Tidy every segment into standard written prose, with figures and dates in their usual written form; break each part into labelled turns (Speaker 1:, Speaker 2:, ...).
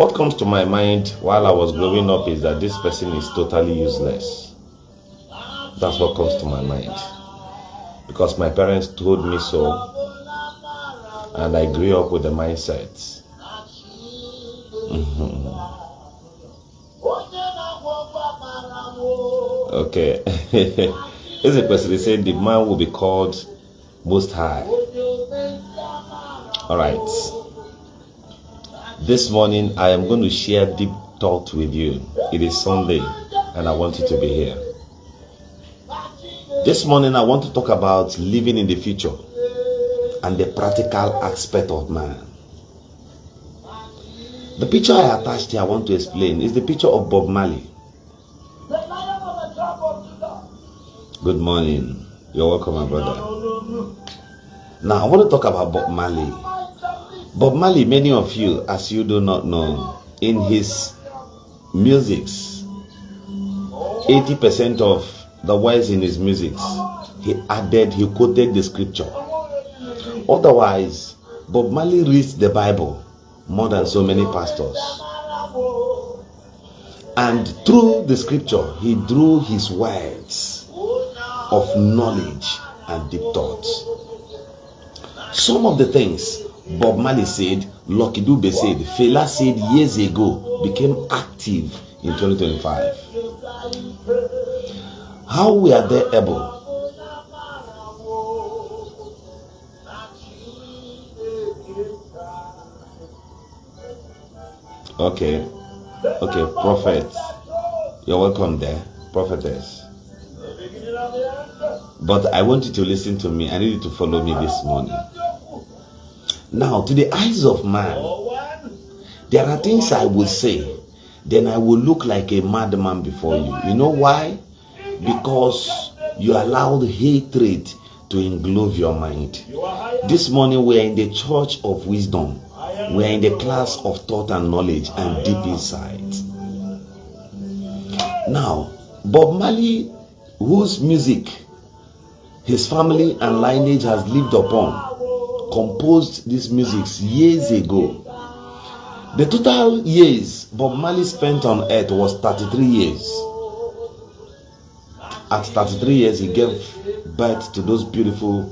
Speaker 1: what comes to my mind while I was growing up is that this person is totally useless. That's what comes to my mind. Because my parents told me so, and I grew up with the mindset. Okay. Here's a person, they said the man will be called Most High. Alright. This morning I am going to share deep thought with you. It is Sunday and I want you to be here. This morning I want to talk about living in the future and the practical aspect of man. The picture I attached here I want to explain is the picture of Bob Marley. Good morning. You're welcome, my brother. Now I want to talk about Bob Marley. Bob Marley, many of you, as you do not know, in his musics, 80% of the words in his musics, he quoted the scripture. Otherwise, Bob Marley reads the Bible more than so many pastors. And through the scripture, he drew his words of knowledge and deep thoughts. Some of the things Bob Marley said, Lucky Dube said, Fela said years ago, became active in 2025. How were they able? Okay, prophet, you're welcome there, prophetess. But I want you to listen to me. I need you to follow me this morning. Now, to the eyes of man, there are things I will say, then I will look like a madman before you. You know why? Because you allowed hatred to engulf your mind. This morning we are in the church of wisdom. We are in the class of thought and knowledge and deep insight. Now, Bob Marley, whose music his family and lineage has lived upon, composed these musics years ago. The total years Bob Marley spent on earth was 33 years. At 33 years, he gave birth to those beautiful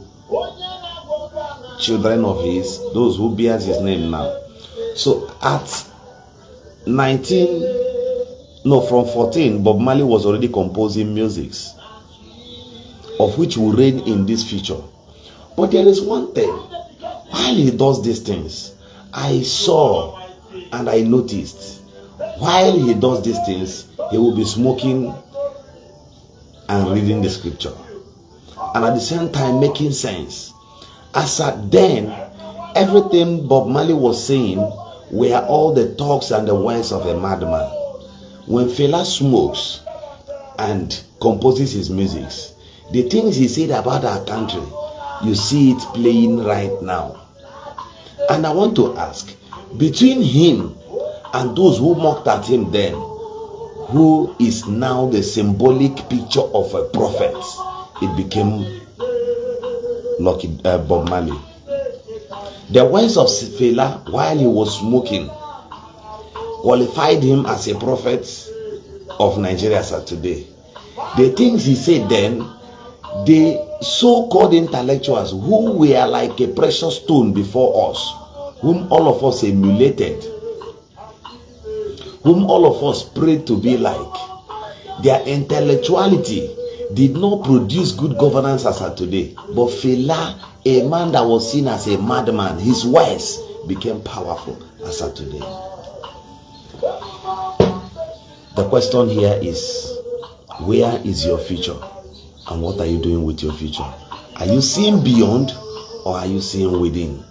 Speaker 1: children of his, those who bears his name now. So at from 14, Bob Marley was already composing musics, of which will reign in this future. But there is one thing, while he does these things, I saw and I noticed, while he does these things, he will be smoking and reading the scripture, and at the same time making sense. As at then, everything Bob Marley was saying were all the talks and the words of a madman. When Fela smokes and composes his musics, the things he said about our country, you see it playing right now. And I want to ask, between him and those who mocked at him then, who is now the symbolic picture of a prophet, it became Bob Marley. The words of Fela while he was smoking qualified him as a prophet of Nigeria as of today. The things he said then, the so-called intellectuals who were like a precious stone before us, whom all of us emulated, whom all of us prayed to be like, their intellectuality did not produce good governance as of today. But Fela, a man that was seen as a madman, his words became powerful as of today. The question here is, where is your future? And what are you doing with your future? Are you seeing beyond or are you seeing within?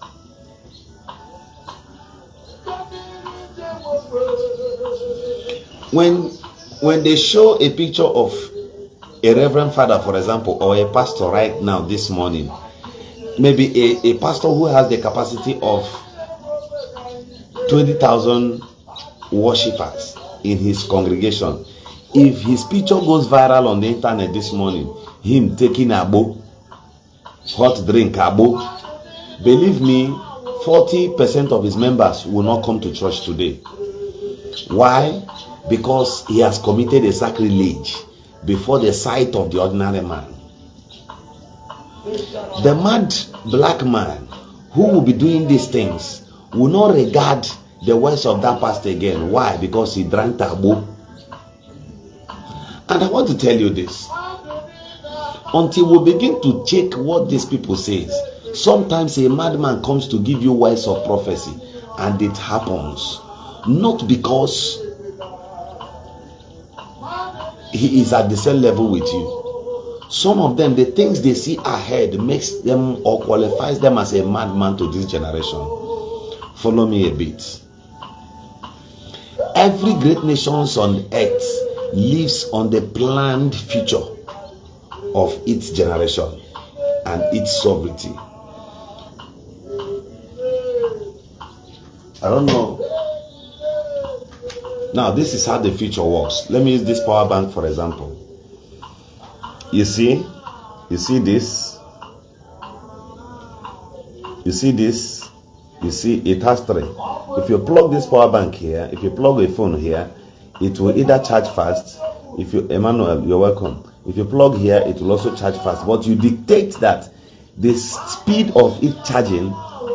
Speaker 1: When they show a picture of a reverend father, for example, or a pastor right now this morning, maybe a pastor who has the capacity of 20,000 worshippers in his congregation, if his picture goes viral on the internet this morning, him taking abo, hot drink abo, believe me, 40% of his members will not come to church today. Why? Because he has committed a sacrilege before the sight of the ordinary man. The mad black man who will be doing these things will not regard the words of that pastor again. Why? Because he drank taboo. And I want to tell you this. Until we begin to check what these people say, sometimes a madman comes to give you words of prophecy, and it happens. Not because he is at the same level with you. Some of them, the things they see ahead makes them or qualifies them as a madman to this generation. Follow me a bit. Every great nation on earth lives on the planned future of its generation and its sovereignty. I don't know. Now, this is how the future works. Let me use this power bank for example. You see this? You see this? You see it has three. If you plug this power bank here, if you plug a phone here, it will either charge fast. If you, Emmanuel, you're welcome. If you plug here, it will also charge fast. But you dictate that the speed of it charging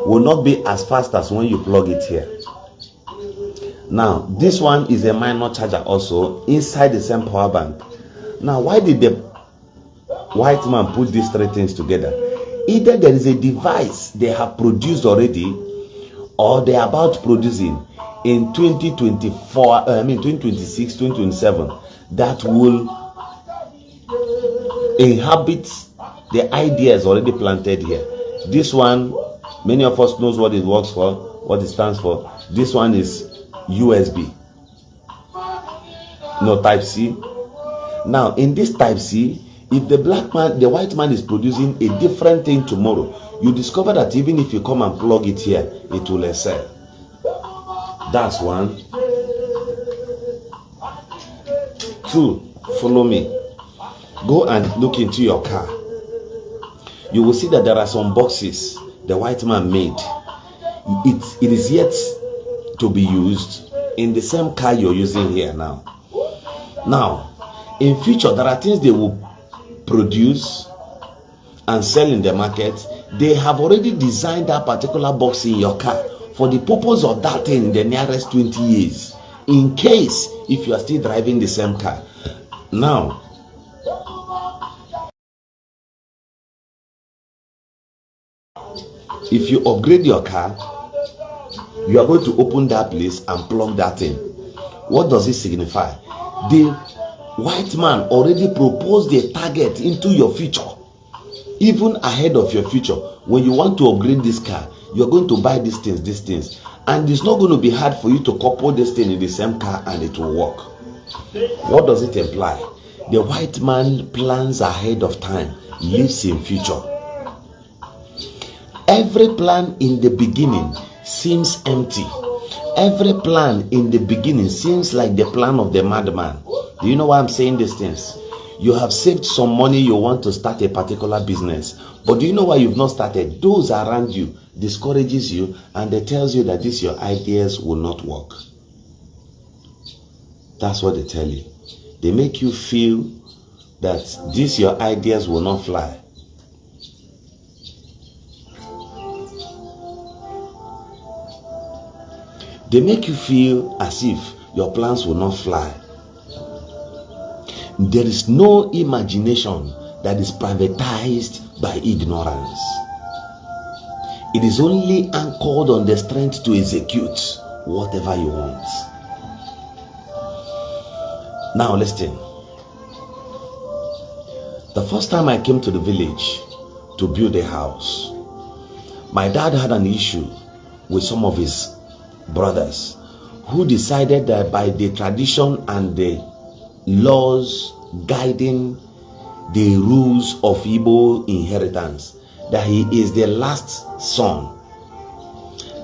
Speaker 1: will not be as fast as when you plug it here. Now, this one is a minor charger also inside the same power bank. Now, why did the white man put these three things together? Either there is a device they have produced already, or they are about producing in 2024, 2026, 2027, that will inhabit the ideas already planted here. This one, many of us knows what it works for, what it stands for. This one is USB, no Type C. Now, in this Type C, if the white man is producing a different thing tomorrow, you discover that even if you come and plug it here, it will excel. That's one. Two, follow me. Go and look into your car. You will see that there are some boxes the white man made. It is yet to be used in the same car you're using here now. Now, in future, there are things they will produce and sell in the market. They have already designed that particular box in your car for the purpose of that thing in the nearest 20 years, in case if you are still driving the same car. Now, if you upgrade your car, you are going to open that place and plug that in. What does it signify? The white man already proposed a target into your future, even ahead of your future. When you want to upgrade this car, you are going to buy these things, and it's not going to be hard for you to couple this thing in the same car and it will work. What does it imply? The white man plans ahead of time, lives in future. Every plan in the beginning seems empty. Every plan in the beginning seems like the plan of the madman. Do you know why I'm saying these things? You have saved some money, you want to start a particular business, but do you know why you've not started? Those around you discourages you, and they tells you that your ideas will not work. That's what they tell you. They make you feel that your ideas will not fly. They make you feel as if your plans will not fly. There is no imagination that is privatized by ignorance. It is only anchored on the strength to execute whatever you want. Now listen. The first time I came to the village to build a house, my dad had an issue with some of his brothers who decided that by the tradition and the laws guiding the rules of Igbo inheritance, that he is the last son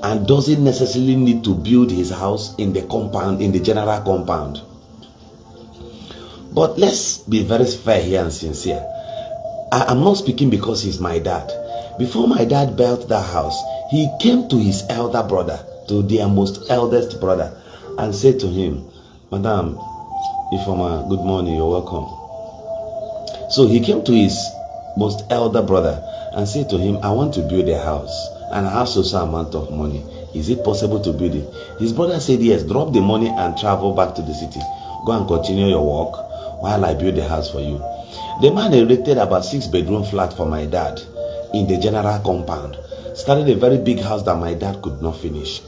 Speaker 1: and doesn't necessarily need to build his house in the compound, in the general compound. But let's be very fair here and sincere. I'm not speaking because he's my dad. Before my dad built that house, he came to his elder brother, to their most eldest brother, and said to him, Madam Ifoma, good morning, you're welcome. So he came to his most elder brother and said to him, I want to build a house and I have so amount of money. Is it possible to build it? His brother said, yes, drop the money and travel back to the city. Go and continue your work while I build the house for you. The man erected about 6-bedroom flat for my dad in the general compound. Started a very big house that my dad could not finish.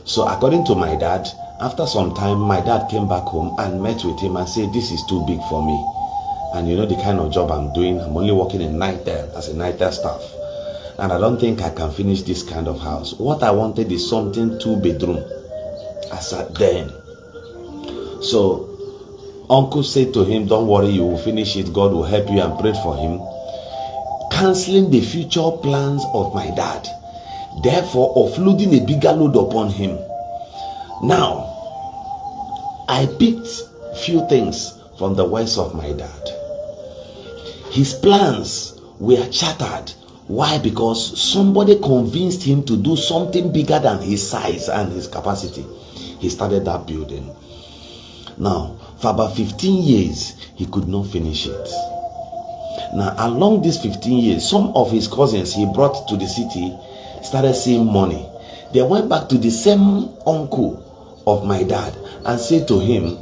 Speaker 1: So according to my dad, after some time, my dad came back home and met with him and said, this is too big for me. And you know the kind of job I'm doing, I'm only working in nighttime as a nighttime staff. And I don't think I can finish this kind of house. What I wanted is something 2-bedroom. I said then. So uncle said to him, don't worry, you will finish it. God will help you, and prayed for him. Cancelling the future plans of my dad. Therefore, offloading a bigger load upon him. Now, I picked few things from the words of my dad. His plans were shattered. Why? Because somebody convinced him to do something bigger than his size and his capacity. He started that building. Now, for about 15 years, he could not finish it. Now, along these 15 years, some of his cousins he brought to the city started seeing money. They went back to the same uncle of my dad and said to him,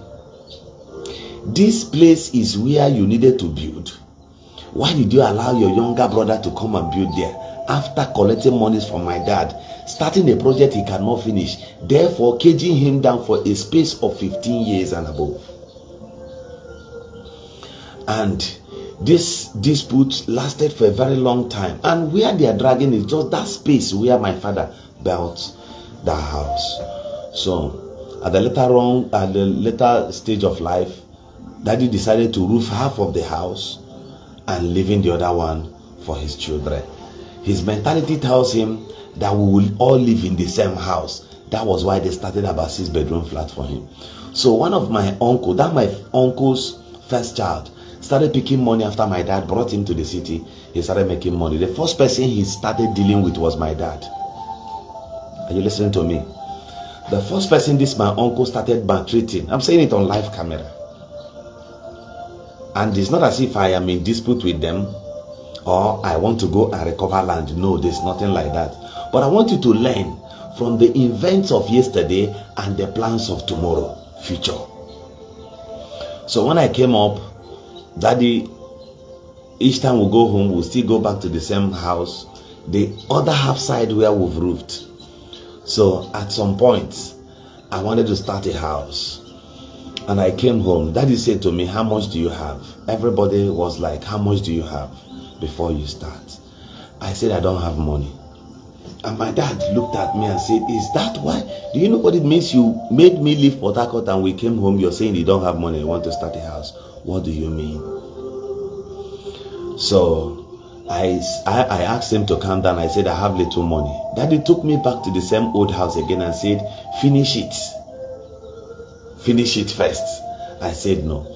Speaker 1: this place is where you needed to build. Why did you allow your younger brother to come and build there after collecting monies from my dad, starting a project he cannot finish, therefore caging him down for a space of 15 years and above? And this dispute lasted for a very long time, and where they are dragging is just that space where my father built the house. So at the later stage of life, Daddy decided to roof half of the house and leaving the other one for his children. His mentality tells him that we will all live in the same house. That was why they started about 6-bedroom flat for him. So one of my uncle's first child, started picking money after my dad brought him to the city. He started making money. The first person he started dealing with was my dad. Are you listening to me? The first person my uncle started maltreating. I'm saying it on live camera. And it's not as if I am in dispute with them or I want to go and recover land. No, there's nothing like that. But I want you to learn from the events of yesterday and the plans of tomorrow, future. So when I came up, Daddy, each time we go home, we'll still go back to the same house, the other half side where we've roofed. So at some point, I wanted to start a house. And I came home. Daddy said to me, how much do you have? Everybody was like, how much do you have before you start? I said, I don't have money. And my dad looked at me and said, is that why? Do you know what it means? You made me leave Port Harcourt and we came home. You're saying you don't have money. You want to start a house. What do you mean? So I asked him to calm down. I said, I have little money. Daddy took me back to the same old house again and said, finish it. Finish it first. I said no.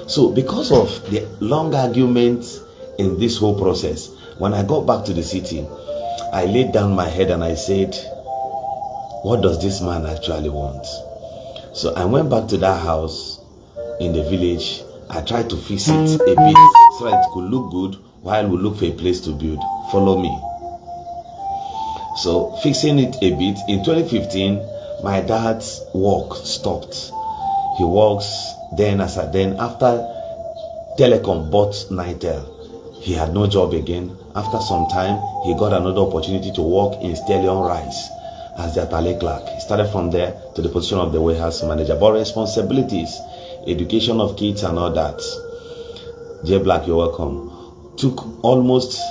Speaker 1: So because of the long arguments in this whole process, when I got back to the city, I laid down my head and I said, what does this man actually want? So I went back to that house in the village. I tried to fix it a bit so that it could look good while we look for a place to build. Follow me. So fixing it a bit. In 2015, my dad's work stopped. He works then after Telecom bought Nitel, he had no job again. After some time, he got another opportunity to work in Stallion Rice as the Atale clerk. He started from there to the position of the warehouse manager. But responsibilities, education of kids and all that, J Black, you're welcome, took almost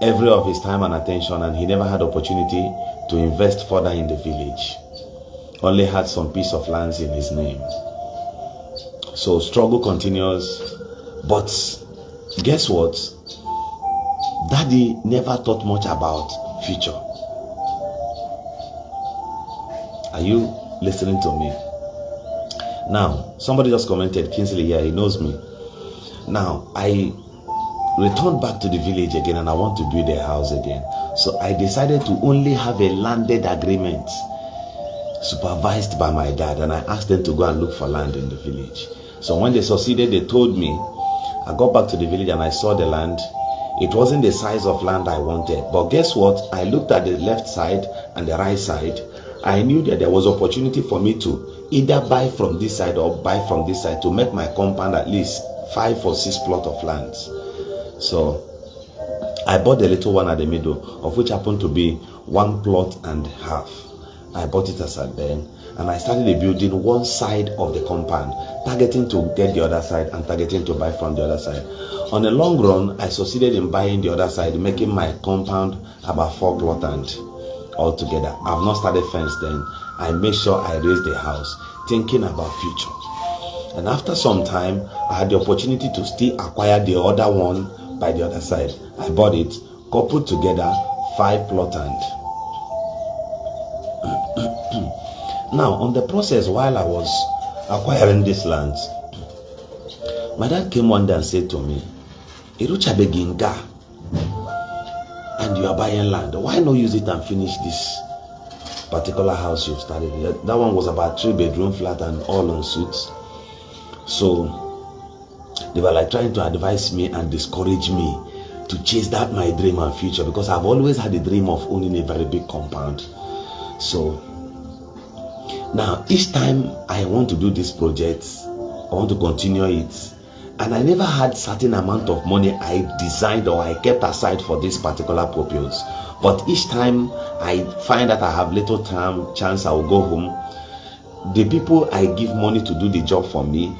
Speaker 1: every of his time and attention, and he never had opportunity to invest further in the village. Only had some piece of lands in his name. So struggle continues. But guess what? Daddy never thought much about future. Are you listening to me? Now, somebody just commented, Kingsley, yeah, he knows me. Now, I returned back to the village again and I want to build a house again. So I decided to only have a landed agreement supervised by my dad, and I asked them to go and look for land in the village. So when they succeeded, they told me. I got back to the village and I saw the land. It wasn't the size of land I wanted, but guess what? I looked at the left side and the right side. I knew that there was opportunity for me to either buy from this side or buy from this side to make my compound at least 5 or 6 plots of land. So I bought the little one at the middle, of which happened to be 1.5 plots. I bought it as at then, and I started building one side of the compound, targeting to get the other side and targeting to buy from the other side. On the long run, I succeeded in buying the other side, making my compound about 4 plots and altogether. I've not started fence then. I made sure I raised the house, thinking about future. And after some time, I had the opportunity to still acquire the other one by the other side. I bought it, coupled together 5 plots and now on the process while I was acquiring these lands, my dad came one day and said to me, "Irucha beginga, and you are buying land. Why not use it and finish this particular house you've started?" That one was about 3-bedroom flat and all on suits. So they were like trying to advise me and discourage me to chase that my dream and future, because I've always had a dream of owning a very big compound. So now each time I want to do this project, I want to continue it, and I never had certain amount of money I designed or I kept aside for this particular purpose. But each time I find that I have little time chance, I will go home. The people I give money to do the job for me,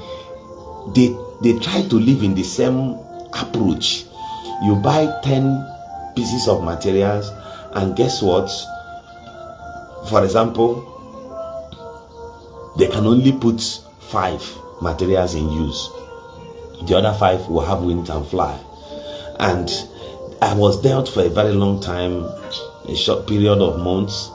Speaker 1: they try to live in the same approach. You buy 10 pieces of materials, and guess what? For example, they can only put 5 materials in use. The other 5 will have wings and fly. And I was dealt for a very long time, a short period of months.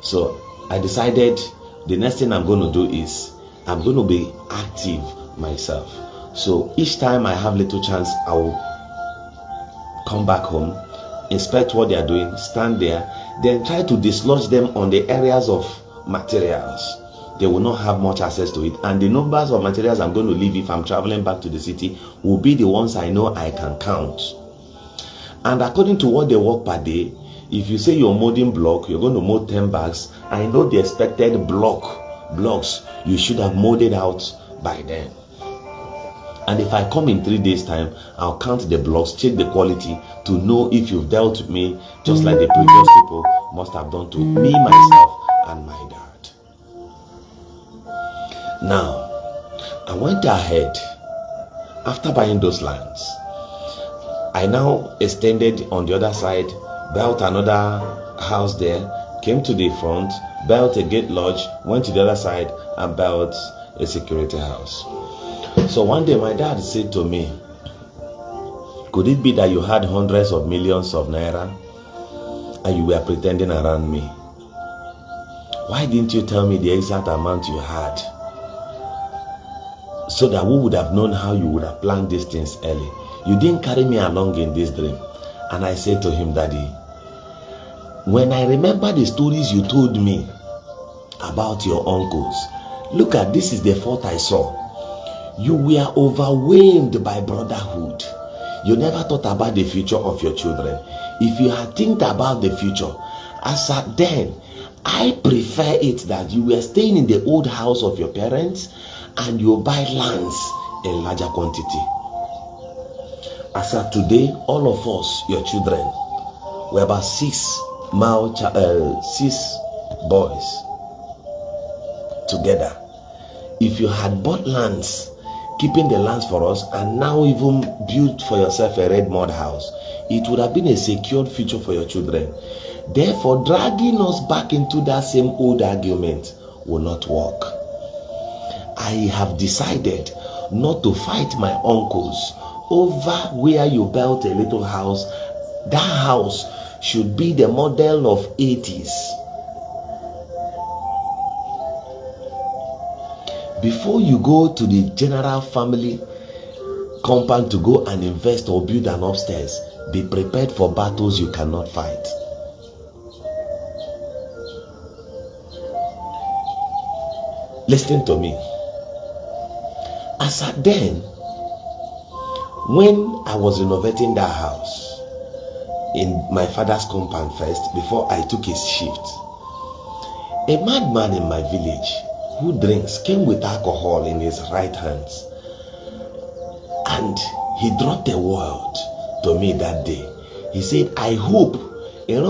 Speaker 1: So I decided the next thing I'm going to do is I'm going to be active myself. So each time I have little chance, I will come back home, inspect what they are doing, stand there, then try to dislodge them on the areas of materials. They will not have much access to it, and the numbers of materials I'm going to leave if I'm traveling back to the city will be the ones I know I can count. And according to what they work per day, if you say you're molding block, you're going to mold 10 bags, I know the expected blocks you should have molded out by then. And if I come in 3 days time, I'll count the blocks, check the quality to know if you've dealt with me just like the previous people must have done to me, myself, and my dad. Now, I went ahead after buying those lands. I now extended on the other side, built another house there, came to the front, built a gate lodge, went to the other side and built a security house. So one day my dad said to me, "Could it be that you had hundreds of millions of naira and you were pretending around me? Why didn't you tell me the exact amount you had, so that we would have known how you would have planned these things early? You didn't carry me along in this dream." And I said to him, "Daddy, when I remember the stories you told me about your uncles, look at this, is the fault I saw. You were overwhelmed by brotherhood. You never thought about the future of your children. If you had think about the future, as at then, I prefer it that you were staying in the old house of your parents and you buy lands in larger quantity. As at today, all of us, your children, we're about 6 boys together. If you had bought lands, keeping the lands for us, and now even built for yourself a red mud house, it would have been a secured future for your children. Therefore, dragging us back into that same old argument will not work. I have decided not to fight my uncles over where you built a little house. That house should be the model of 80s. Before you go to the general family compound to go and invest or build an upstairs, be prepared for battles you cannot fight. Listen to me. As at then, when I was renovating that house in my father's compound first, before I took his shift, a madman in my village who drinks came with alcohol in his right hands, and he dropped a word to me that day. He said, I hope the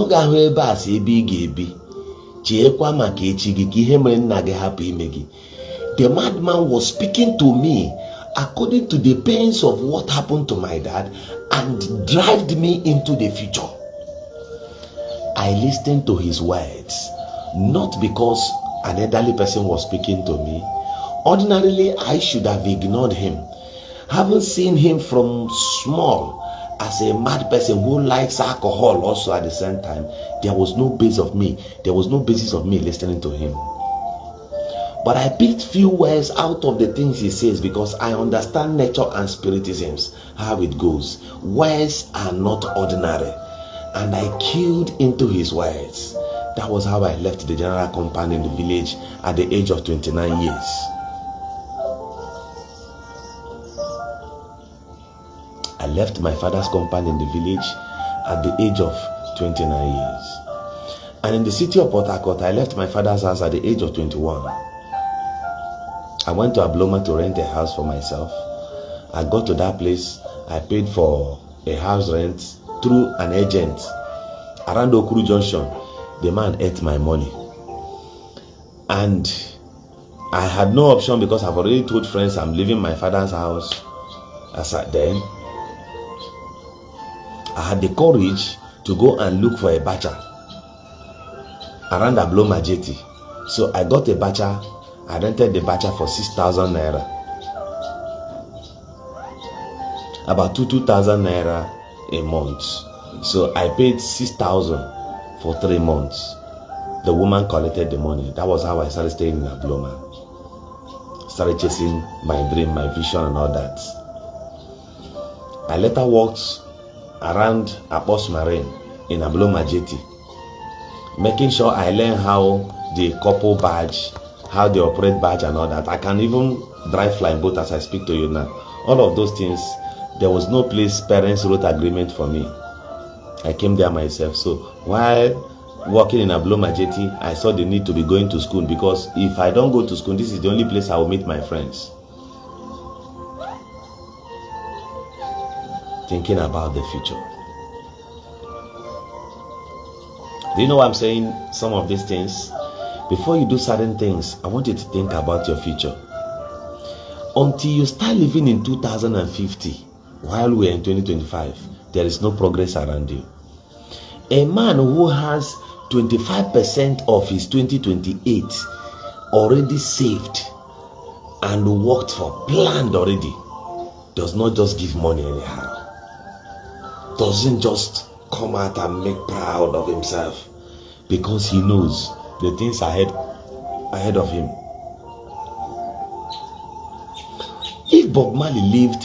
Speaker 1: madman was speaking to me according to the pains of what happened to my dad and drove me into the future. I listened to his words, not because an elderly person was speaking to me. Ordinarily, I should have ignored him. Having seen him from small as a mad person who likes alcohol also at the same time, there was no basis of me listening to him. But I picked few words out of the things he says because I understand nature and spiritisms, how it goes. Words are not ordinary. And I keyed into his words. That was how I left the general compound in the village at the age of 29 years. I left my father's compound in the village at the age of 29 years. And in the city of Port Harcourt, I left my father's house at the age of 21. I went to Abloma to rent a house for myself. I got to that place. I paid for a house rent through an agent around Okuru Junction. The man ate my money. And I had no option because I've already told friends I'm leaving my father's house. As at then, I had the courage to go and look for a bacha around Abloma Jetty. So I got a bacha. I rented the bacha for 6,000 naira. About 2,000 naira a month. So I paid 6,000 for 3 months. The woman collected the money. That was how I started staying in Abloma. Started chasing my dream, my vision and all that. I later walked around Apos Marine in Abloma Jetty, making sure I learn how the couple badge, how they operate badge and all that. I can even drive flying boat as I speak to you now. All of those things, there was no place parents wrote agreement for me. I came there myself. So while working in Abloma Jetty, I saw the need to be going to school, because if I don't go to school, this is the only place I will meet my friends. Thinking about the future. Do you know why I'm saying some of these things? Before you do certain things, I want you to think about your future. Until you start living in 2050, while we're in 2025, there is no progress around you. A man who has 25% of his 2028 already saved and worked for, planned already, does not just give money anyhow. Doesn't just come out and make proud of himself, because he knows the things ahead of him. If Bob Marley lived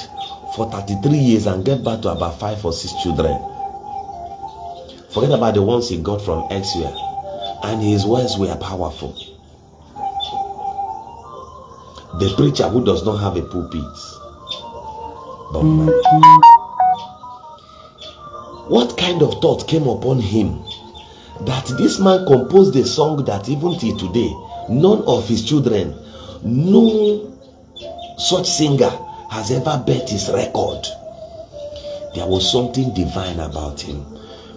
Speaker 1: for 33 years and gave birth to about 5 or 6 children, forget about the ones he got from elsewhere, and his words were powerful. The preacher who does not have a pulpit, Bob Marley. What kind of thought came upon him that this man composed a song that even till today, none of his children, no such singer has ever bet his record? There was something divine about him.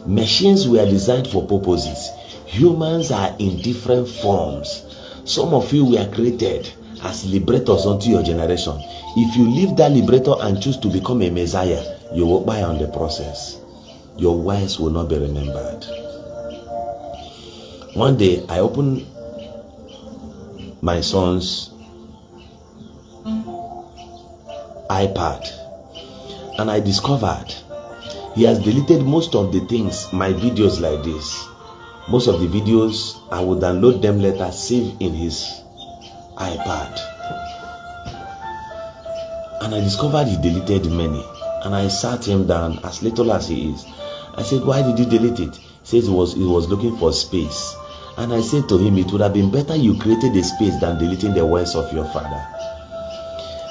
Speaker 1: Machines were designed for purposes. Humans are in different forms. Some of you were created as liberators unto your generation. If you leave that liberator and choose to become a messiah, you will die on the process. Your words will not be remembered. One day, I opened my son's iPad and I discovered he has deleted most of the things, my videos like this. Most of the videos, I would download them later, save in his iPad. And I discovered he deleted many. And I sat him down, as little as he is. I said, why did you delete it? He says it was looking for space. And I said to him, it would have been better you created a space than deleting the words of your father.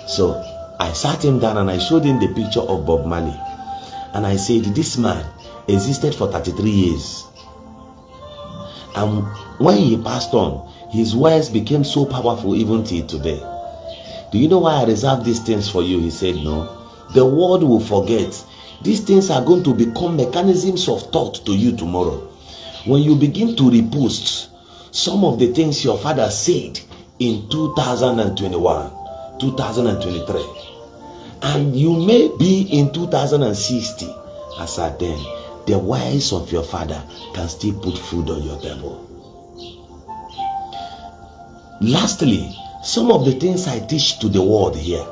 Speaker 1: So I sat him down and I showed him the picture of Bob Marley. And I said, this man existed for 33 years. And when he passed on, his words became so powerful even till today. Do you know why I reserve these things for you? He said, no. The world will forget. These things are going to become mechanisms of thought to you tomorrow. When you begin to repost some of the things your father said in 2021, 2023, and you may be in 2060, as at then, the words of your father can still put food on your table. Lastly, some of the things I teach to the world here,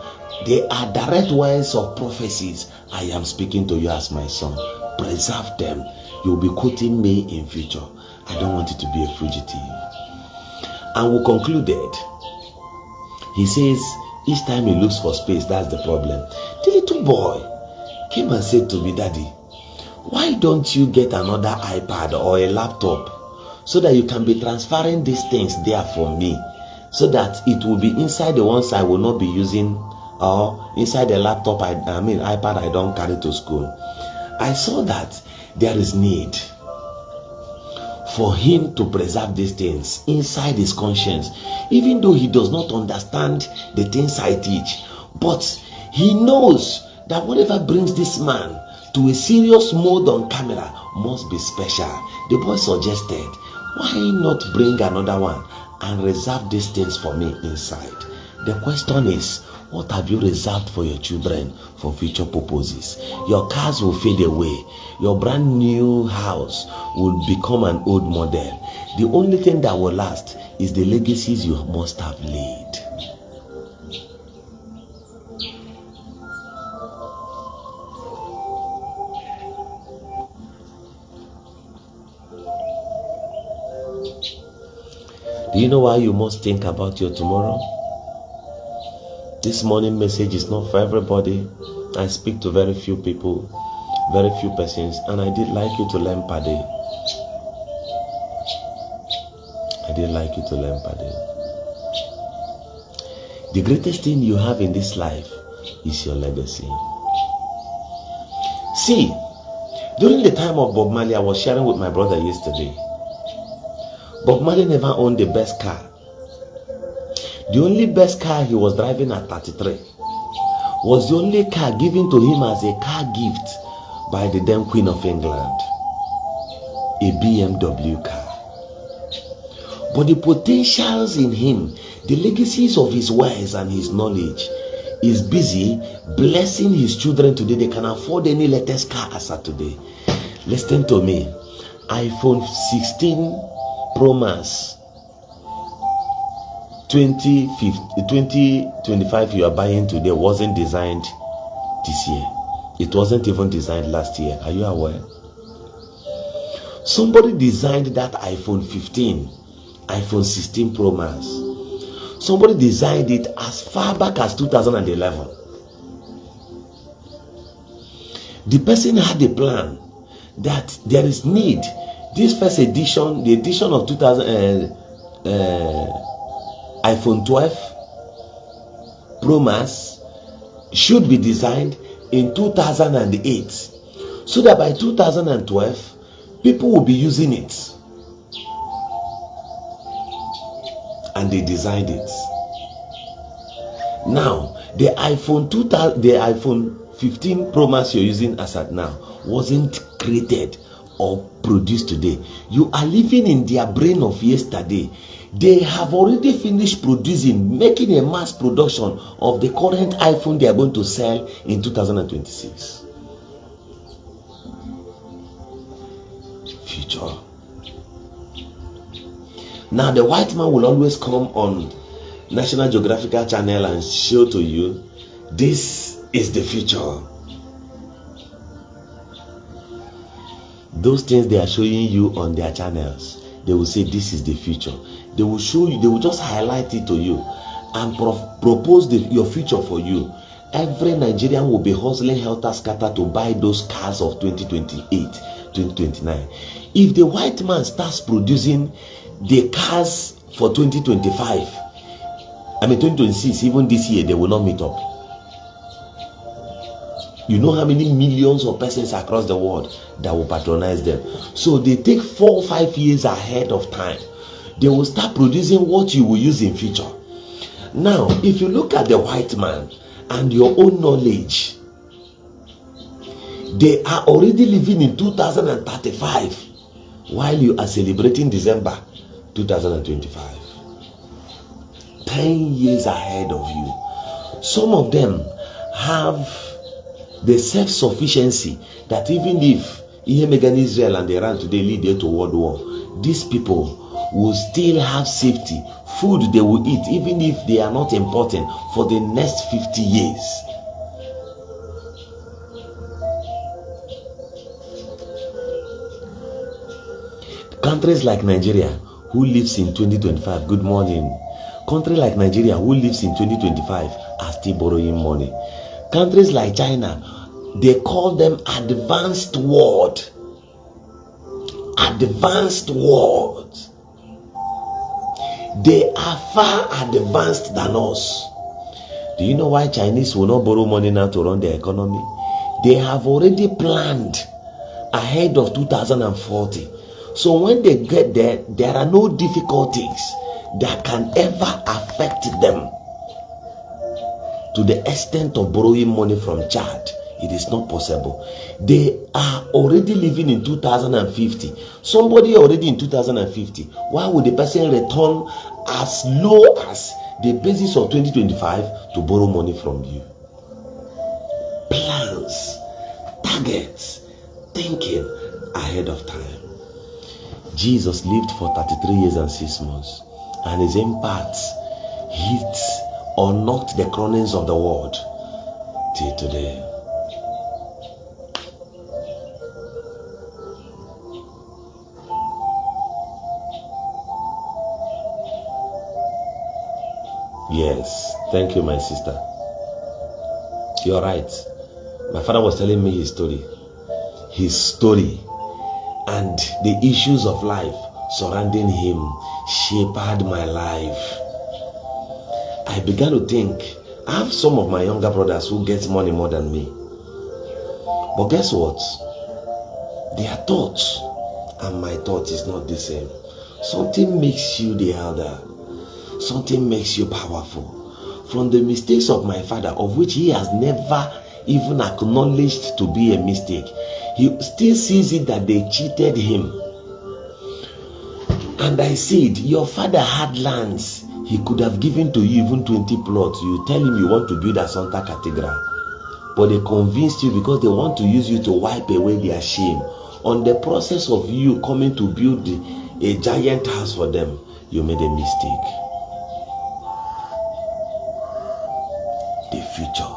Speaker 1: they are direct words of prophecies. I am speaking to you as my son. Preserve them. You'll be quoting me in future. I don't want you to be a fugitive. And we concluded. He says, each time he looks for space, that's the problem. The little boy came and said to me, Daddy, why don't you get another iPad or a laptop so that you can be transferring these things there for me, so that it will be inside the ones I will not be using, or inside the laptop, iPad I don't carry to school. I saw that there is need for him to preserve these things inside his conscience, even though he does not understand the things I teach. But he knows that whatever brings this man to a serious mode on camera must be special. The boy suggested, why not bring another one and reserve these things for me inside? The question is, what have you reserved for your children for future purposes? Your cars will fade away. Your brand new house will become an old model. The only thing that will last is the legacies you must have laid. Do you know why you must think about your tomorrow? This morning message is not for everybody. I speak to very few people, very few persons, and I did like you to learn per day. I did like you to learn per day. The greatest thing you have in this life is your legacy. See, during the time of Bob Marley, I was sharing with my brother yesterday. Bob Marley never owned the best car. The only best car he was driving at 33 was the only car given to him as a car gift by the then Queen of England, a BMW car. But the potentials in him, the legacies of his words and his knowledge, is busy blessing his children today. They can afford any latest car as of today. Listen to me. iPhone 16 Pro Max 2025 you are buying today wasn't designed this year. It wasn't even designed last year. Are you aware? Somebody designed that iPhone 15, iPhone 16 Pro Max. Somebody designed it as far back as 2011. The person had a plan that there is need. This first edition, the edition of iPhone 12 Pro Max should be designed in 2008, so that by 2012 people will be using it. And they designed it. Now the iPhone 15 Pro Max you're using as at now wasn't created or produced today. You are living in their brain of yesterday. They have already finished producing, making a mass production of the current iPhone they are going to sell in 2026. Future. Now the white man will always come on National Geographic channel and show to you, this is the future. Those things they are showing you on their channels, they will say this is the future. They will show you, they will just highlight it to you and propose your future for you. Every Nigerian will be hustling helter skelter to buy those cars of 2028 2029. If the white man starts producing the cars for 2025, 2026, even this year, they will not meet up. You know how many millions of persons across the world that will patronize them. So they take 4 or 5 years ahead of time. They will start producing what you will use in future. Now, if you look at the white man and your own knowledge, they are already living in 2035 while you are celebrating December 2025. 10 years ahead of you. Some of them have the self-sufficiency that even if Israel and Iran today lead to world war, these people will still have safety, food they will eat, even if they are not important for the next 50 years. Countries like Nigeria, who lives in 2025, good morning. Countries like Nigeria, who lives in 2025, are still borrowing money. Countries like China, they call them advanced world. Advanced world. They are far advanced than us. Do you know why Chinese will not borrow money now to run their economy? They have already planned ahead of 2040. So when they get there, there are no difficulties that can ever affect them to the extent of borrowing money from Chad. It is not possible. They are already living in 2050. Somebody already in 2050. Why would the person return as low as the basis of 2025 to borrow money from you? Plans, targets, thinking ahead of time. Jesus lived for 33 years and 6 months, and his impact hit or knocked the crowns of the world till today. Yes, thank you, my sister. You're right. My father was telling me his story and the issues of life surrounding him shaped my life. I began to think, I have some of my younger brothers who get money more than me. But guess what? Their thoughts and my thoughts is not the same. Something makes you the elder. Something makes you powerful. From the mistakes of my father, of which he has never even acknowledged to be a mistake, he still sees it that they cheated him. And I said, your father had lands. He could have given to you even 20 plots. You tell him you want to build a Santa Cathedral. But they convinced you because they want to use you to wipe away their shame. On the process of you coming to build a giant house for them, you made a mistake. The future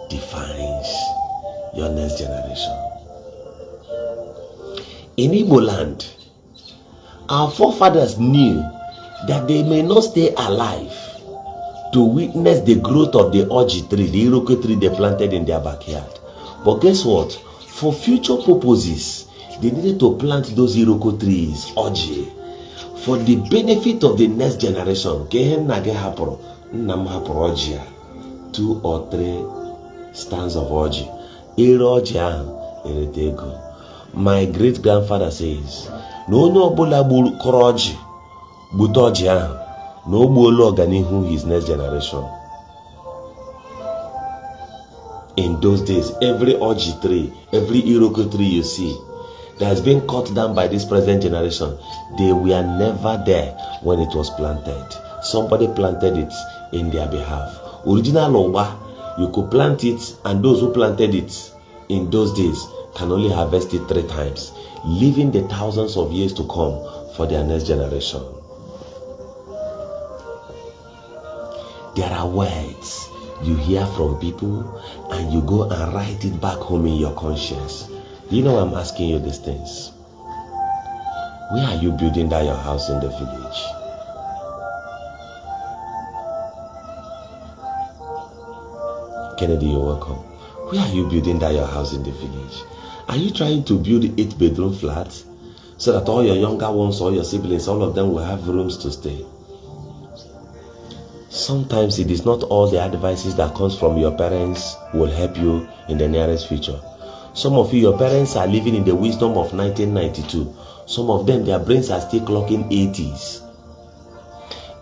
Speaker 1: defines your next generation. In Igbo land, our forefathers knew that they may not stay alive to witness the growth of the orji tree, the Iroko tree they planted in their backyard. But guess what? For future purposes, they needed to plant those Iroko trees, orji, for the benefit of the next generation. 2 or 3 stands of orji. My great grandfather says, no bula koroji, butoji no bolo organihu his next generation. In those days, every orji tree, every Iroko tree you see that has been cut down by this present generation, they were never there when it was planted. Somebody planted it in their behalf. Original Oba, you could plant it, and those who planted it in those days can only harvest it 3 times, leaving the thousands of years to come for their next generation. There are words you hear from people and you go and write it back home in your conscience. You know I'm asking you these things. Where are you building that your house in the village? Kennedy, you're welcome. Where are you building that your house in the village? Are you trying to build 8-bedroom flats so that all your younger ones or your siblings, all of them will have rooms to stay? Sometimes it is not all the advices that comes from your parents will help you in the nearest future. Some of you, your parents are living in the wisdom of 1992. Some of them, their brains are still clocking 80s.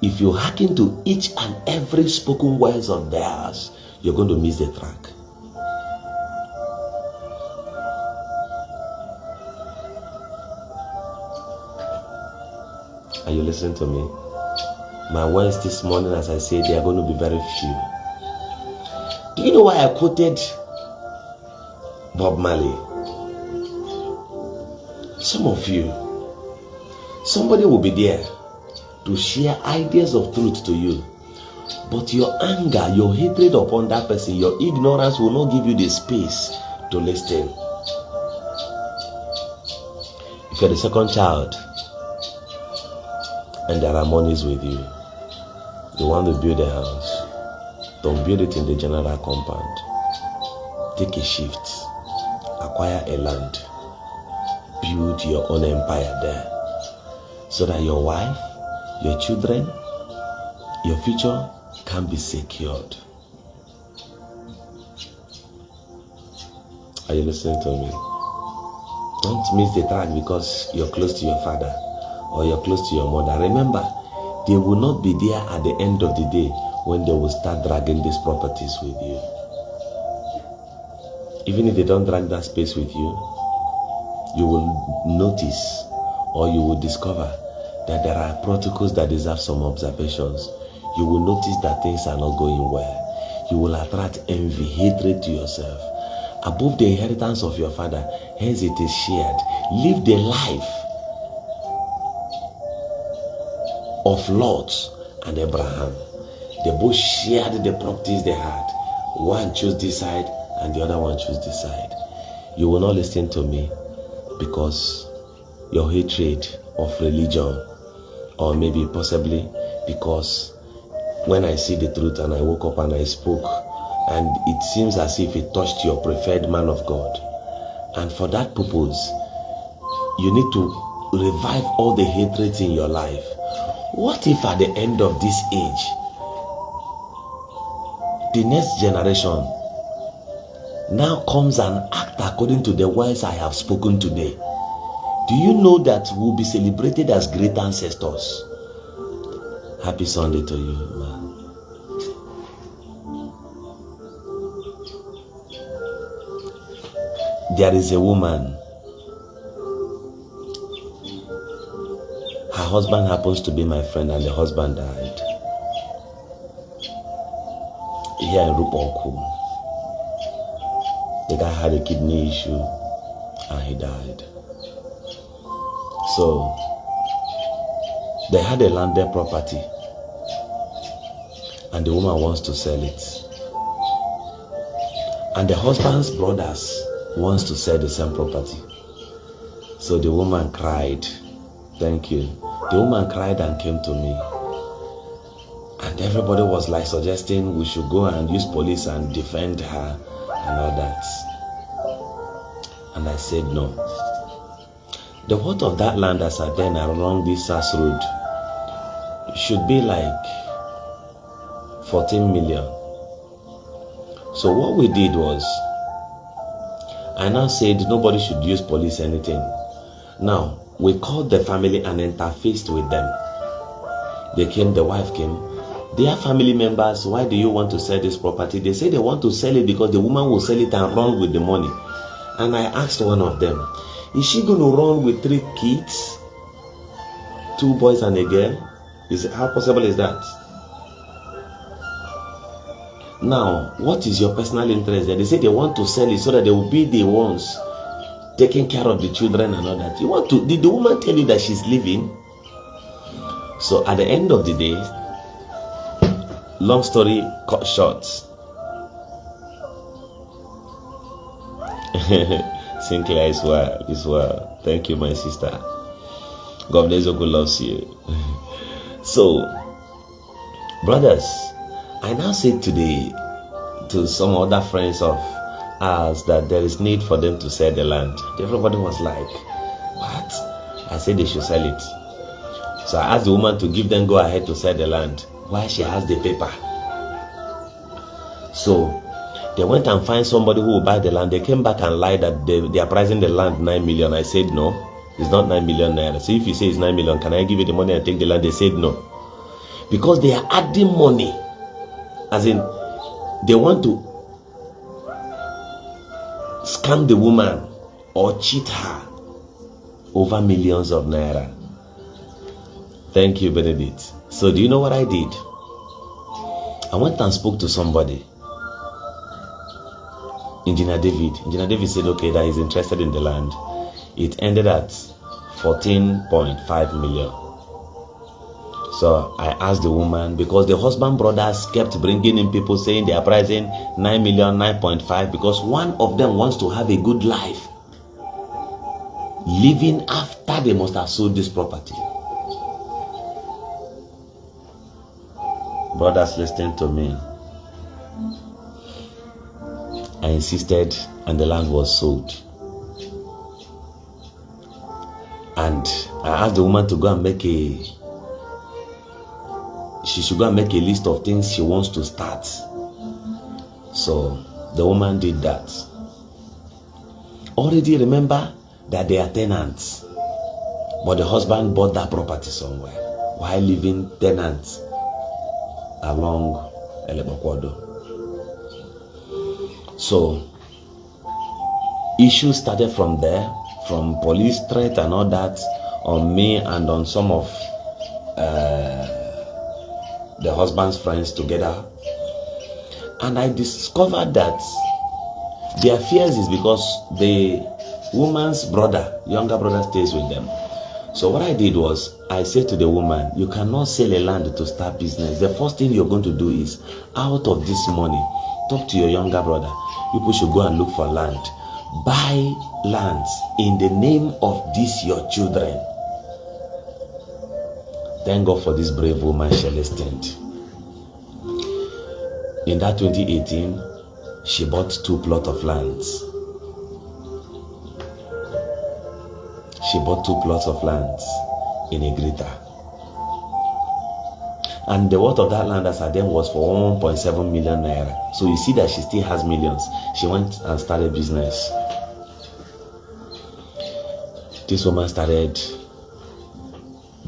Speaker 1: If you hack into each and every spoken words of theirs, you're going to miss the track. Are you listening to me? My words this morning, as I said, they are going to be very few. Do you know why I quoted Bob Marley? Some of you, somebody will be there to share ideas of truth to you, but your anger, your hatred upon that person, your ignorance will not give you the space to listen. If you're the second child and there are monies with you, you want to build a house, don't build it in the general compound. Take a shift, acquire a land, build your own empire there, so that your wife, your children, your future can be secured. Are you listening to me? Don't miss the track because you're close to your father or you're close to your mother. Remember, they will not be there at the end of the day when they will start dragging these properties with you. Even if they don't drag that space with you, you will notice or you will discover that there are protocols that deserve some observations. You will notice that things are not going well. You will attract envy, hatred to yourself. Above the inheritance of your father, hence it is shared. Live the life of Lot and Abraham. They both shared the properties they had. One chose this side and the other one chose this side. You will not listen to me because your hatred of religion, or maybe possibly because when I see the truth and I woke up and I spoke and it seems as if it touched your preferred man of God, and for that purpose you need to revive all the hatreds in your life. What if at the end of this age the next generation now comes and act according to the words I have spoken today? Do you know that we'll be celebrated as great ancestors? Happy Sunday to you, man. There is a woman. Her husband happens to be my friend and the husband died. Here in Ruponku. The guy had a kidney issue and he died. So they had a landed property and the woman wants to sell it. And the husband's brothers wants to sell the same property. So the woman cried. Thank you. The woman cried and came to me. And everybody was like suggesting we should go and use police and defend her and all that. And I said no. The worth of that land as I then along this SAS road should be like 14 million. So what we did was, I now said nobody should use police anything. Now, we called the family and interfaced with them. They came, the wife came. Their family members, why do you want to sell this property? They say they want to sell it because the woman will sell it and run with the money. And I asked one of them, is she going to run with 3 kids? 2 boys and a girl? How possible is that? Now, what is your personal interest there? They say they want to sell it so that they will be the ones taking care of the children and all that. Did the woman tell you that she's leaving? So at the end of the day, long story cut short, Sinclair is well. Thank you, my sister. God bless you. God loves you. So, brothers, I now say today to some other friends of as that there is need for them to sell the land. Everybody was like, what? I said they should sell it. So I asked the woman to give them go ahead to sell the land while she has the paper. So they went and find somebody who will buy the land. They came back and lied that they are pricing the land 9 million. I said no, it's not 9 million naira. So if you say it's 9 million, can I give you the money and take the land? They said no. Because they are adding money. As in, they want to scam the woman or cheat her over millions of naira. Thank you, Benedict. So do you know what I did? I went and spoke to somebody. Engineer David said, okay, that he's interested in the land. It ended at 14.5 million. So I asked the woman, because the husband brothers kept bringing in people saying they are pricing 9 million, 9.5, because one of them wants to have a good life, living after they must have sold this property. Brothers, listen to me. I insisted, and the land was sold. And I asked the woman to go and she should go and make a list of things she wants to start. So the woman did that. Already remember that they are tenants, but the husband bought that property somewhere while living tenants along Elebokwado. So issues started from there, from police threat and all that on me and on some of the husband's friends together. And I discovered that their fears is because the woman's brother, younger brother, stays with them. So what I did was, I said to the woman, you cannot sell a land to start business. The first thing you're going to do is, out of this money, talk to your younger brother. People should go and look for land. Buy lands in the name of these your children. Thank God for this brave woman, Celestine. In that 2018, she bought 2 plots of lands. She bought 2 plots of lands in Igrita. And the worth of that land as at then was for 1.7 million naira. So you see that she still has millions. She went and started business. This woman started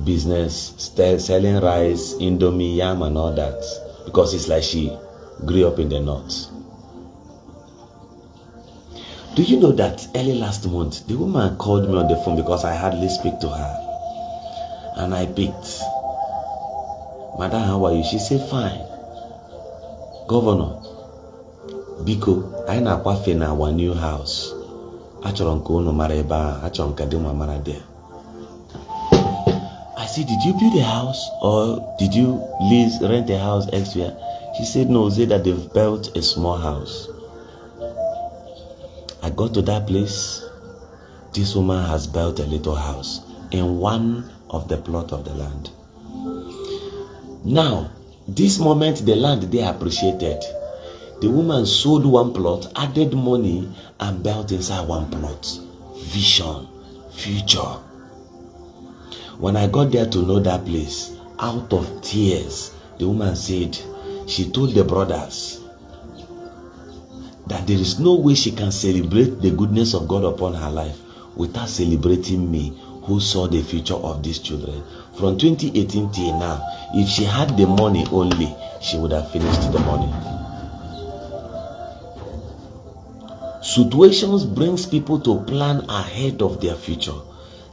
Speaker 1: business, selling rice, indomie, yam and all that. Because it's like she grew up in the north. Do you know that early last month, the woman called me on the phone because I hardly speak to her. And I picked. Madam, how are you? She said, fine. Governor, Biko, I na kwafe na our new house. Achoron ko no mareba, achoron kadima marade. I said, did you build a house or did you rent a house elsewhere? She said, no, say that they've built a small house. I got to that place. This woman has built a little house in one of the plot of the land. Now, this moment the land they appreciated. The woman sold 1 plot, added money, and built inside 1 plot. Vision, future. When I got there to know that place, out of tears, the woman said, she told the brothers that there is no way she can celebrate the goodness of God upon her life without celebrating me, who saw the future of these children. From 2018 till now, if she had the money only, she would have finished the money. Situations brings people to plan ahead of their future.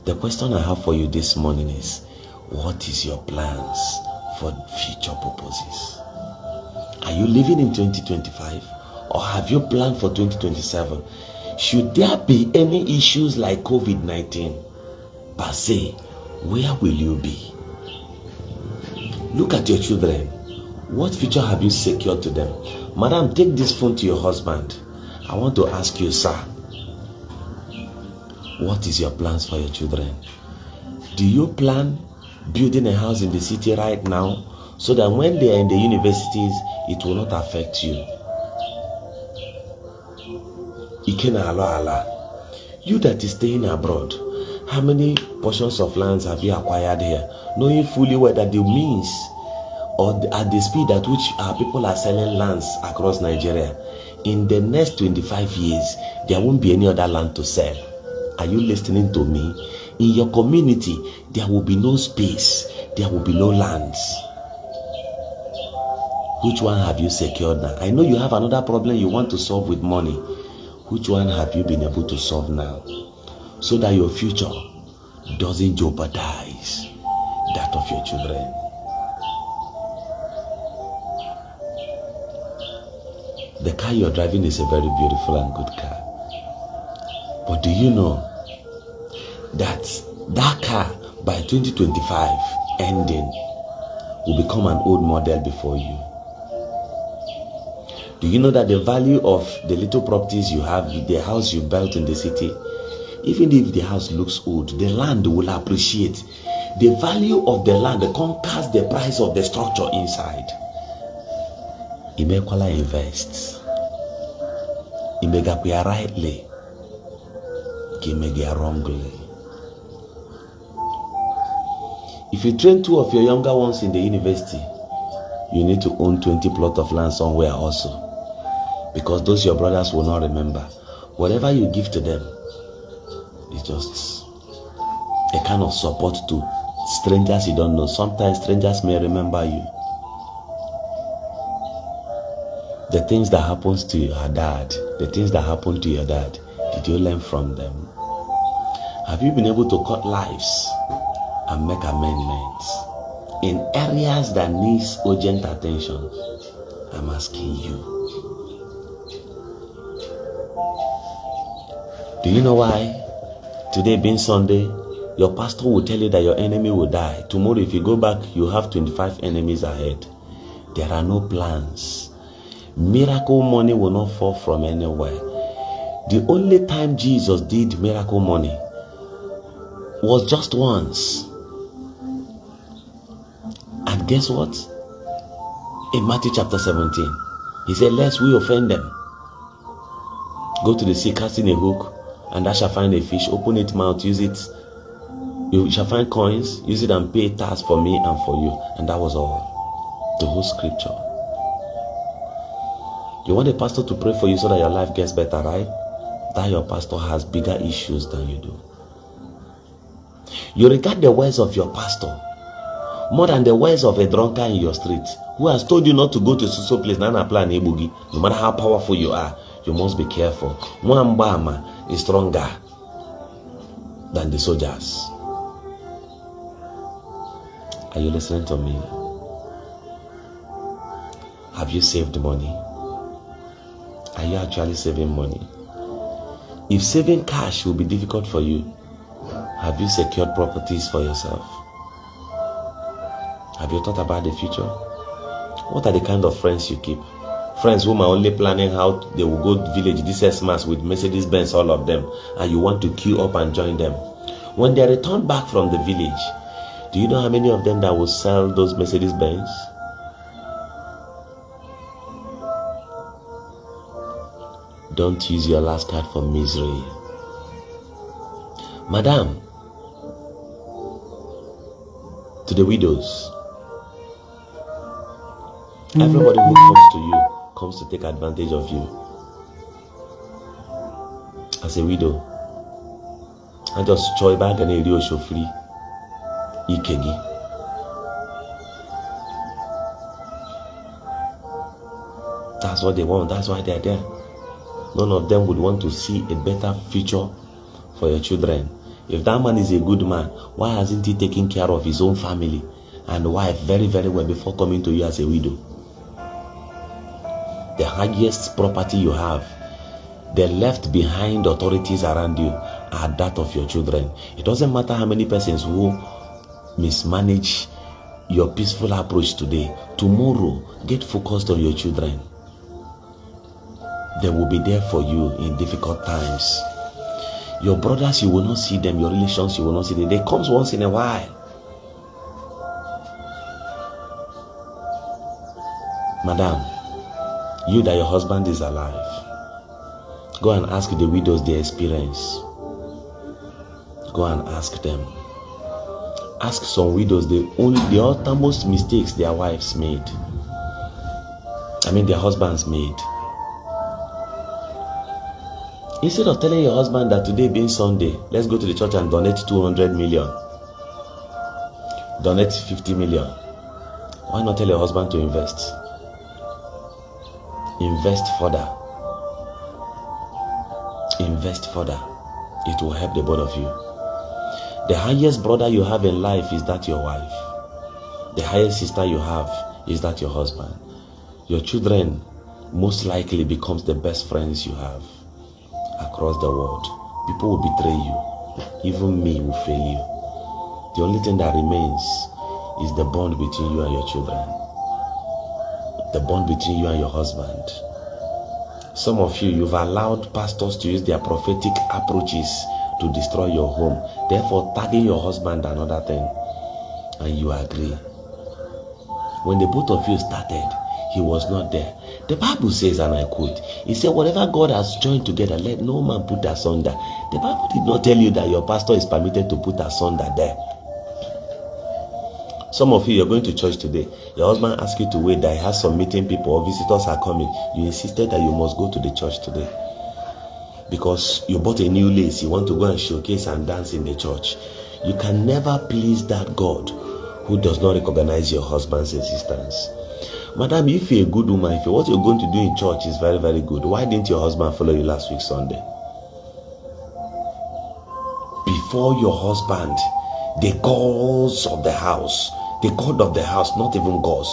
Speaker 1: The question I have for you this morning is, what is your plans for future purposes? Are you living in 2025 or have you planned for 2027? Should there be any issues like COVID-19, per se, where will you be? Look at your children. What future have you secured to them? Madam, take this phone to your husband. I want to ask you, sir, what is your plans for your children? Do you plan building a house in the city right now so that when they are in the universities, it will not affect you? Ikena Ala. You that is staying abroad, how many portions of lands have you acquired here? Knowing fully well that the means or at the speed at which our people are selling lands across Nigeria, in the next 25 years, there won't be any other land to sell. Are you listening to me? In your community, there will be no space. There will be no lands. Which one have you secured now? I know you have another problem you want to solve with money. Which one have you been able to solve now? So that your future doesn't jeopardize that of your children. The car you're driving is a very beautiful and good car. But do you know that that car by 2025 ending will become an old model before you? Do you know that the value of the little properties you have, the house you built in the city, even if the house looks old, the land will appreciate. The value of the land conquers the price of the structure inside. Imekwala invests. Imegakuya rightly. Imegia wrongly. If you train 2 of your younger ones in the university, you need to own 20 plots of land somewhere also. Because those your brothers will not remember. Whatever you give to them is just a kind of support to strangers you don't know. Sometimes strangers may remember you. The things that happens to your dad, the things that happened to your dad, did you learn from them? Have you been able to cut lives and make amendments in areas that needs urgent attention? I'm asking you. Do you know why? Today being Sunday, your pastor will tell you that your enemy will die. Tomorrow, if you go back, you have 25 enemies ahead. There are no plans. Miracle money will not fall from anywhere. The only time Jesus did miracle money was just once. And guess what? In Matthew chapter 17, he said, lest we offend them. Go to the sea, cast in a hook, and thou shalt find a fish. Open its mouth, use it. You shall find coins, use it and pay tax for me and for you. And that was all. The whole scripture. You want a pastor to pray for you so that your life gets better, right? That your pastor has bigger issues than you do. You regard the words of your pastor more than the words of a drunkard in your street who has told you not to go to so place. No matter how powerful you are, you must be careful. One Bama is stronger than the soldiers. Are you listening to me? Have you saved money? Are you actually saving money? If saving cash will be difficult for you, have you secured properties for yourself? Have you thought about the future? What are the kind of friends you keep? Friends whom are only planning how they will go to village this Xmas with Mercedes Benz, all of them, and you want to queue up and join them. When they return back from the village, do you know how many of them that will sell those Mercedes Benz? Don't use your last card for misery. Madam, to the widows, everybody who comes to you comes to take advantage of you. As a widow, I just choy back and a show free. Ikegi. That's what they want. That's why they're there. None of them would want to see a better future for your children. If that man is a good man, why hasn't he taken care of his own family and wife very, very well before coming to you as a widow? The highest property you have, the left behind authorities around you, are that of your children. It doesn't matter how many persons who mismanage your peaceful approach today. Tomorrow, get focused on your children. They will be there for you in difficult times. Your brothers, you will not see them. Your relations, you will not see them. They come once in a while. Madam, you that your husband is alive, Go and ask the widows their experience. Go and ask them. Ask some widows the uttermost mistakes their wives made. Their husbands made. Instead of telling your husband that today being Sunday, let's go to the church and donate 200 million, donate 50 million. Why not tell your husband to invest? Invest further. Invest further. It will help the both of you. The highest brother you have in life is that your wife. The highest sister you have is that your husband. Your children most likely becomes the best friends you have across the world. People will betray you. Even me will fail you. The only thing that remains is the bond between you and your children. The bond between you and your husband. Some of you, you've allowed pastors to use their prophetic approaches to destroy your home, therefore tagging your husband another thing, and you agree. When the both of you started, he was not there. The Bible says, and I quote, it said, whatever God has joined together, let no man put asunder. The Bible did not tell you that your pastor is permitted to put asunder there. Some of you, you're going to church today. Your husband asked you to wait, that he has some meeting people or visitors are coming. You insisted that you must go to the church today. Because you bought a new lace, you want to go and showcase and dance in the church. You can never please that God who does not recognize your husband's existence. Madam, if you're a good woman, if what you're going to do in church is very, very good, why didn't your husband follow you last week Sunday? Before your husband, the gods of the house, the God of the house, not even gods.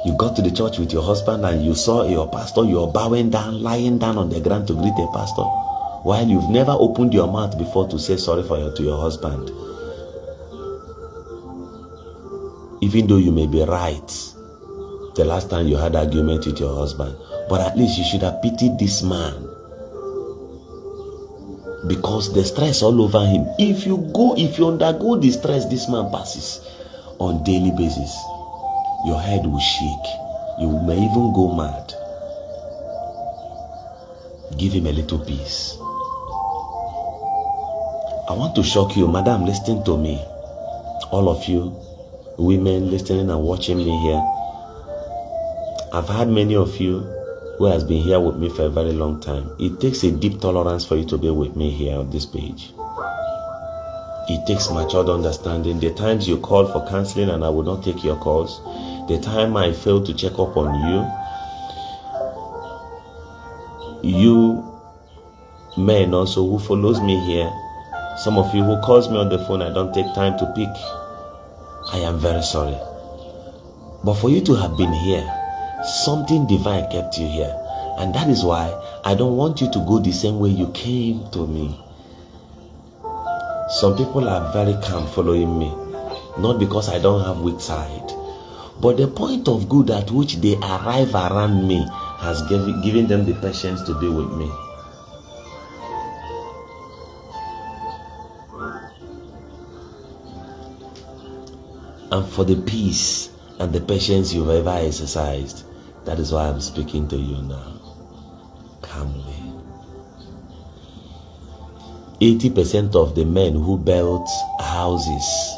Speaker 1: You got to the church with your husband and you saw your pastor, you're bowing down, lying down on the ground to greet a pastor, while you've never opened your mouth before to say sorry to your husband. Even though you may be right the last time you had an argument with your husband, but at least you should have pitied this man, because the stress all over him. If you undergo the stress this man passes on daily basis, your head will shake. You may even go mad. Give him a little peace. I want to shock you, madam, listen to me. All of you women listening and watching me here. I've had many of you who has been here with me for a very long time. It takes a deep tolerance for you to be with me here on this page. It takes matured understanding. The times you call for counseling and I will not take your calls, the time I fail to check up on you men also who follows me here, some of you who calls me on the phone, I don't take time to pick. I am very sorry. But for you to have been here, something divine kept you here. And that is why I don't want you to go the same way you came to me. Some people are very calm following me, not because I don't have weak side, but the point of good at which they arrive around me has given them the patience to be with me. And for the peace and the patience you've ever exercised, that is why I'm speaking to you now, calmly. 80% of the men who built houses,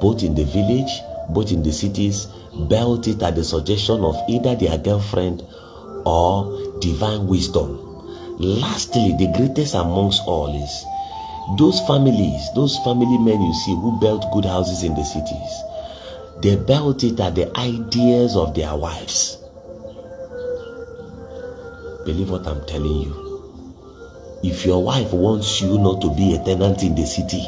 Speaker 1: both in the village, both in the cities, built it at the suggestion of either their girlfriend or divine wisdom. Lastly, the greatest amongst all is those family men you see who built good houses in the cities. They built it at the ideas of their wives. Believe what I'm telling you. If your wife wants you not to be a tenant in the city,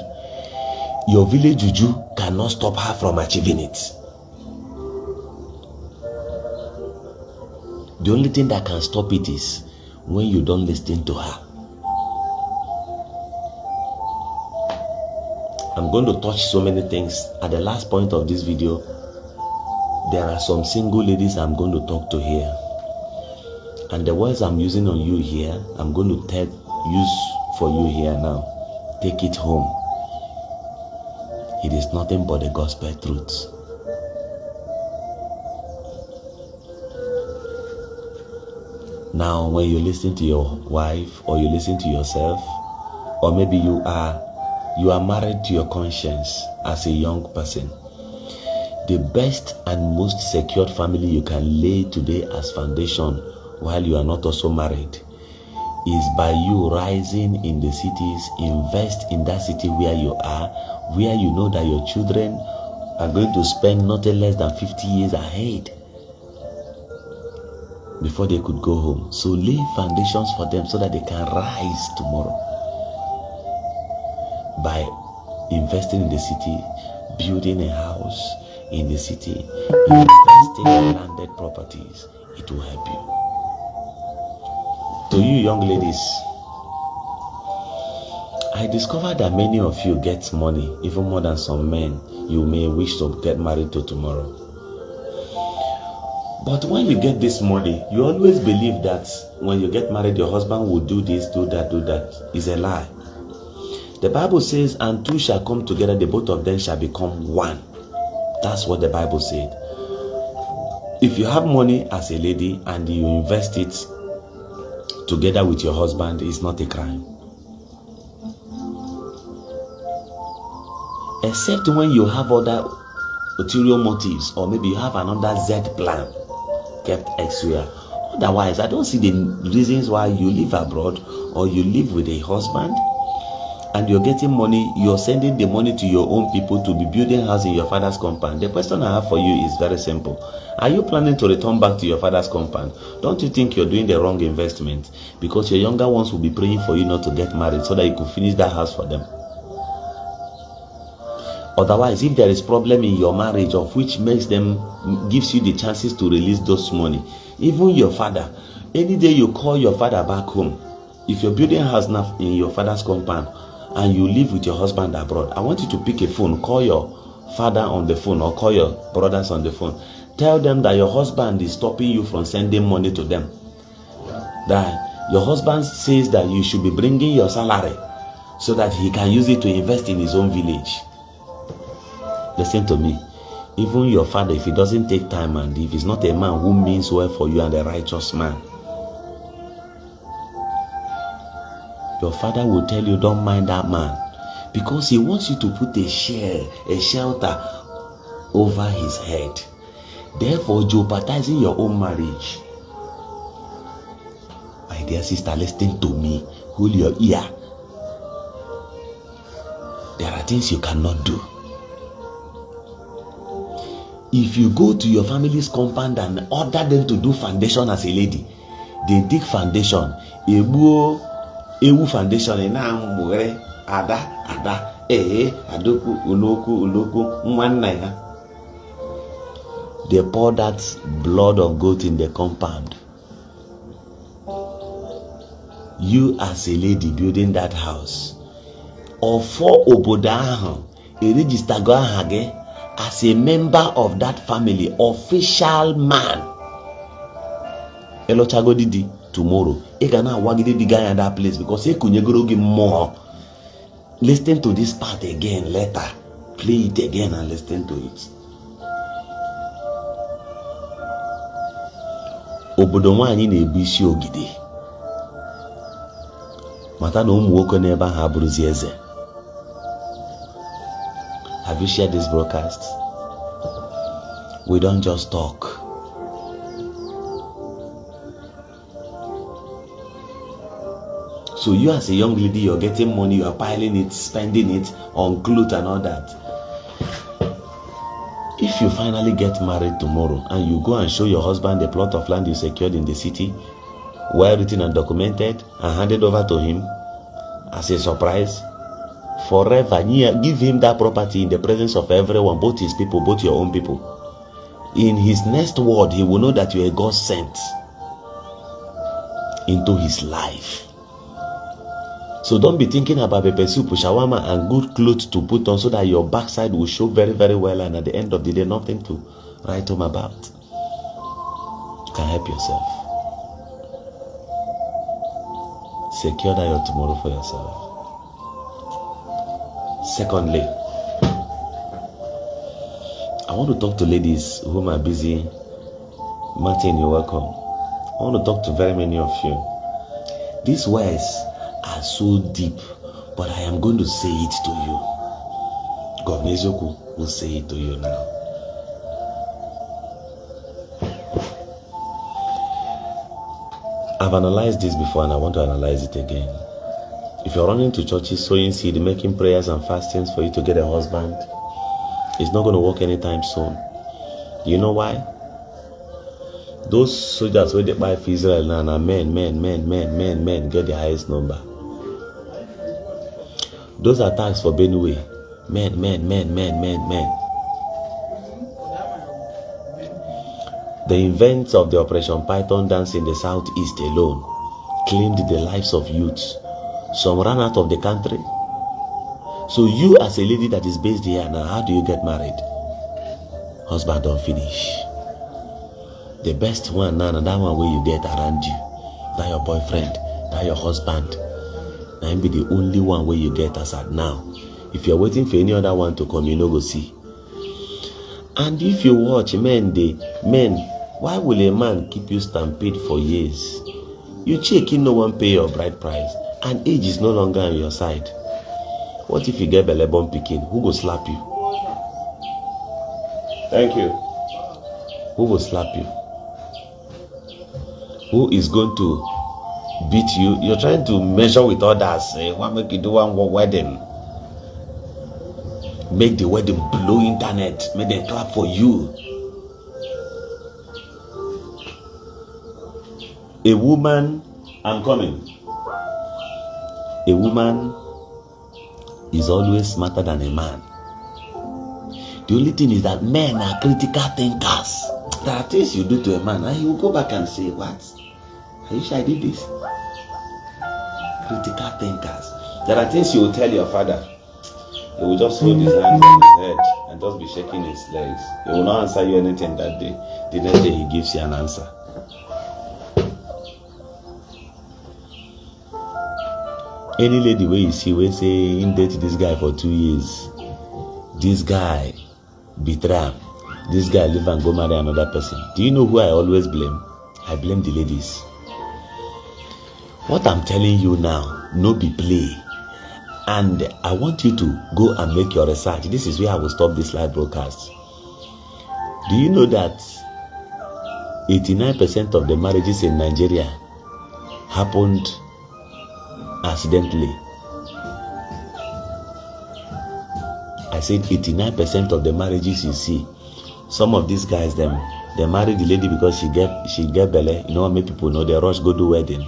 Speaker 1: your village juju cannot stop her from achieving it. The only thing that can stop it is when you don't listen to her. I'm going to touch so many things. At the last point of this video, there are some single ladies I'm going to talk to here. And the words I'm using on you here, I'm going to use for you here now. Take it home. It is nothing but the gospel truth. Now, when you listen to your wife, or you listen to yourself, or maybe you are married to your conscience as a young person, the best and most secured family you can lay today as foundation while you are not also married is by you rising in the cities. Invest in that city where you are, where you know that your children are going to spend not less than 50 years ahead before they could go home. So lay foundations for them so that they can rise tomorrow by investing in the city, building a house in the city, investing in landed properties. It will help you. To you young ladies, I discovered that many of you get money, even more than some men you may wish to get married to tomorrow. But when you get this money, you always believe that when you get married, your husband will do this, do that, do that. It's a lie. The Bible says, and two shall come together, the both of them shall become one. That's what the Bible said. If you have money as a lady and you invest it together with your husband, it's not a crime. Except when you have other ulterior motives, or maybe you have another Z plan kept elsewhere. Otherwise, I don't see the reasons why you live abroad or you live with a husband and you're getting money, you're sending the money to your own people to be building house in your father's compound. The question I have for you is very simple. Are you planning to return back to your father's compound? Don't you think you're doing the wrong investment? Because your younger ones will be praying for you not to get married so that you could finish that house for them. Otherwise, if there is problem in your marriage of which makes them, gives you the chances to release those money, even your father, any day you call your father back home, if you're building a house now in your father's compound and you live with your husband abroad, I want you to pick a phone, call your father on the phone or call your brothers on the phone. Tell them that your husband is stopping you from sending money to them. That your husband says that you should be bringing your salary so that he can use it to invest in his own village. Listen to me. Even your father, if he doesn't take time and if he's not a man who means well for you and a righteous man, your father will tell you don't mind that man because he wants you to put a shelter over his head, therefore jeopardizing your own marriage. My dear sister, listen to me. Hold your ear. There are things you cannot do. If you go to your family's compound and order them to do foundation as a lady, they dig foundation. Ewu foundation ada adoku uloku nwanna ya. They pour that blood of goat in the compound. You as a lady building that house, or for obodo ahụ, register go ahage as a member of that family, official man. Elochago didi tomorrow. Egana wagide the guy in that place because he kunyegoro give more. Listen to this part again later. Play it again and listen to it. Obodo nwaanyị na-ebu isi ogide. Mata na ụmụ nwoke n'ebe ahụ abụrụzi eze. Have you shared this broadcast? We don't just talk. So you as a young lady, you're getting money, you are piling it, spending it on clothes and all that. If you finally get married tomorrow and you go and show your husband the plot of land you secured in the city, well written and documented, and handed over to him as a surprise, forever, give him that property in the presence of everyone, both his people, both your own people. In his next word, he will know that you are God sent into his life. So don't be thinking about pepper soup, shawarma, and good clothes to put on so that your backside will show very, very well, and at the end of the day, nothing to write home about. You can help yourself. Secure that your tomorrow for yourself. Secondly, I want to talk to ladies whom are busy. Martin, you're welcome. I want to talk to very many of you. These words are so deep, but I am going to say it to you. Governor Eziokwu will say it to you now. I've analyzed this before and I want to analyze it again. If you're running to churches, sowing seed, making prayers and fastings for you to get a husband, it's not going to work anytime soon. You know why? Those soldiers where they buy for Israel now, men get the highest number. Those attacks for Benue, men. The events of the Operation Python dance in the southeast alone claimed the lives of youths. Some ran out of the country. So you as a lady that is based here now, how do you get married? Husband don't finish. The best one now, that one where you get around you, that your boyfriend, that your husband, that be the only one where you get as at now. If you're waiting for any other one to come, you no go see. And if you watch men, why will a man keep you stampede for years? You check, no one pay your bride price, and age is no longer on your side. What if you get belebon picking? Who will slap you? Thank you. Who will slap you? Who is going to beat you? You're trying to measure with others. What make you do one wedding? Make the wedding blow internet. Make them clap for you. A woman, I'm coming. A woman is always smarter than a man. The only thing is that men are critical thinkers. There are things you do to a man and he will go back and say, what? I wish I did this. Critical thinkers. There are things you will tell your father. He will just hold his hand on his head and just be shaking his legs. He will not answer you anything that day. The next day he gives you an answer. Any lady where you see will say, in date this guy for 2 years. This guy betray him. This guy leave and go marry another person. Do you know who I always blame? I blame the ladies. What I'm telling you now, no be play. And I want you to go and make your research. This is where I will stop this live broadcast. Do you know that 89% of the marriages in Nigeria happened accidentally? I said 89% of the marriages you see. Some of these guys, they marry the lady because she get belly. You know what make people know? They rush go do wedding.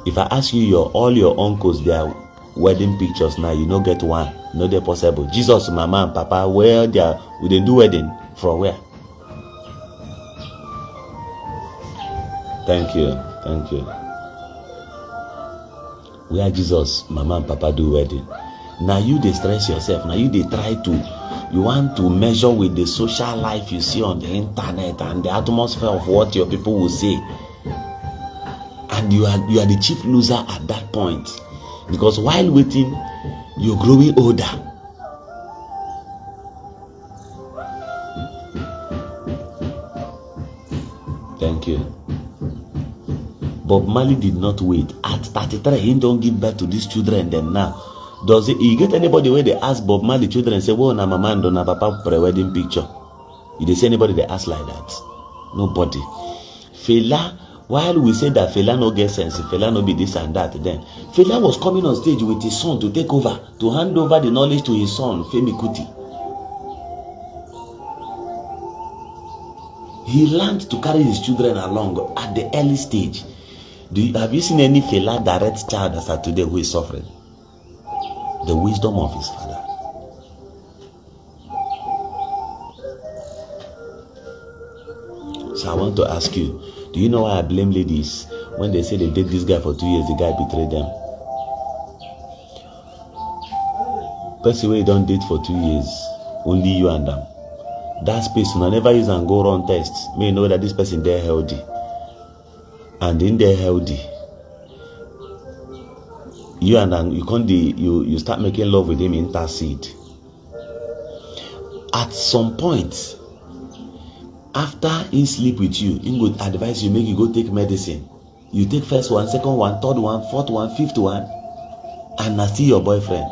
Speaker 1: If I ask you all your uncles their wedding pictures now, you no get one. No, they're possible. Jesus, mama and papa, where they are, we didn't do wedding from where? Thank you. Where Jesus, mama and papa do wedding. Now you they stress yourself. Now you they try to, you want to measure with the social life you see on the internet and the atmosphere of what your people will say. And you are the chief loser at that point. Because while waiting, you're growing older. Thank you. Bob Marley did not wait. At 33, he don't give birth to these children. Then now, does it? You get anybody where they ask Bob Marley children say, "Well, na mama and na papa pre-wedding picture"? You they see anybody they ask like that? Nobody. Fela, while we say that Fela no get sense, Fela no be this and that, then Fela was coming on stage with his son to take over, to hand over the knowledge to his son, Femi Kuti. He learned to carry his children along at the early stage. Have you seen any Fela direct child as at today who is suffering? The wisdom of his father. So I want to ask you, do you know why I blame ladies when they say they date this guy for 2 years, the guy betrayed them? Person where you don't date for 2 years, only you and them. That space, you never use and go run tests. May know that this person they're healthy. And in they're healthy, you and them, you start making love with him, intercede. At some point, After he sleep with you, he would advise you, make you go take medicine. You take first one, second one, third one, fourth one, fifth one, and now see your boyfriend.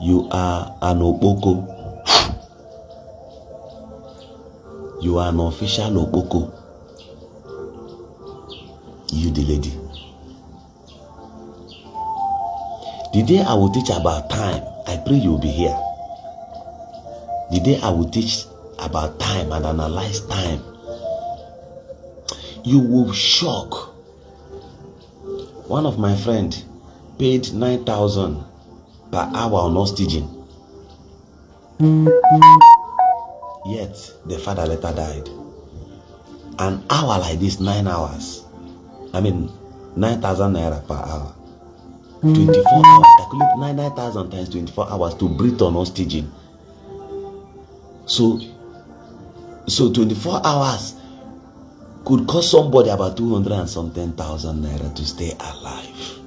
Speaker 1: You are an Okpoko. You are an official Okpoko. You the lady. The day I will teach about time, I pray you will be here. The day I will teach about time and analyze time, you will shock. One of my friends paid 9,000 per hour on hostage. Yet the father later died. An hour like this, 9 hours. 9,000 naira per hour. 24 hours. Calculate 9,000 times 24 hours to breathe on hostage. So 24 hours could cost somebody about 200 and something thousand naira to stay alive.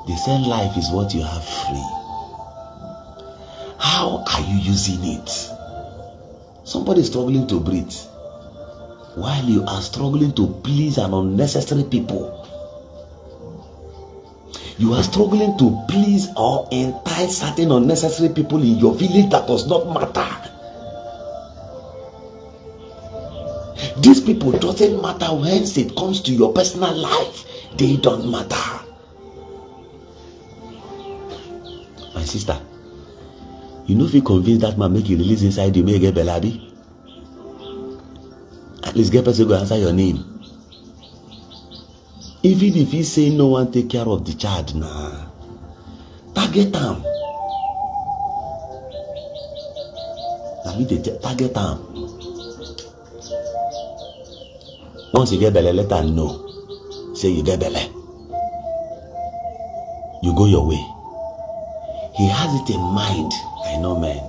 Speaker 1: They say life is what you have free. How are you using it? Somebody is struggling to breathe while you are struggling to please an unnecessary people. You are struggling to please or entice certain unnecessary people in your village that does not matter. These people doesn't matter when it comes to your personal life. They don't matter. My sister, you know if you convince that man make you release inside you, may get beladi. At least get person go answer your name. Even if he say no one take care of the child, nah. Target them. Target them. Once you get belle, let her know. Say you get belle. You go your way. He has it in mind. I know, man.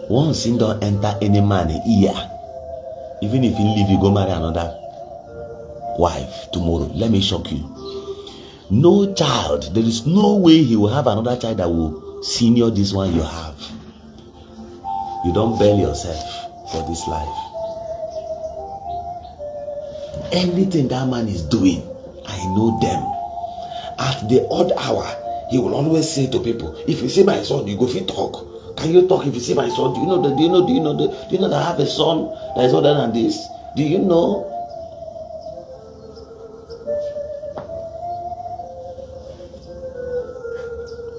Speaker 1: Once he don't enter any man ear, even if he leave, you go marry another wife tomorrow. Let me shock you. No child, there is no way he will have another child that will senior this one you have. You don't bail yourself for this life. Anything that man is doing, I know them. At the odd hour, he will always say to people, if you see my son, you go fit talk. Can you talk if you see my son? Do you know that I have a son that is older than this? Do you know?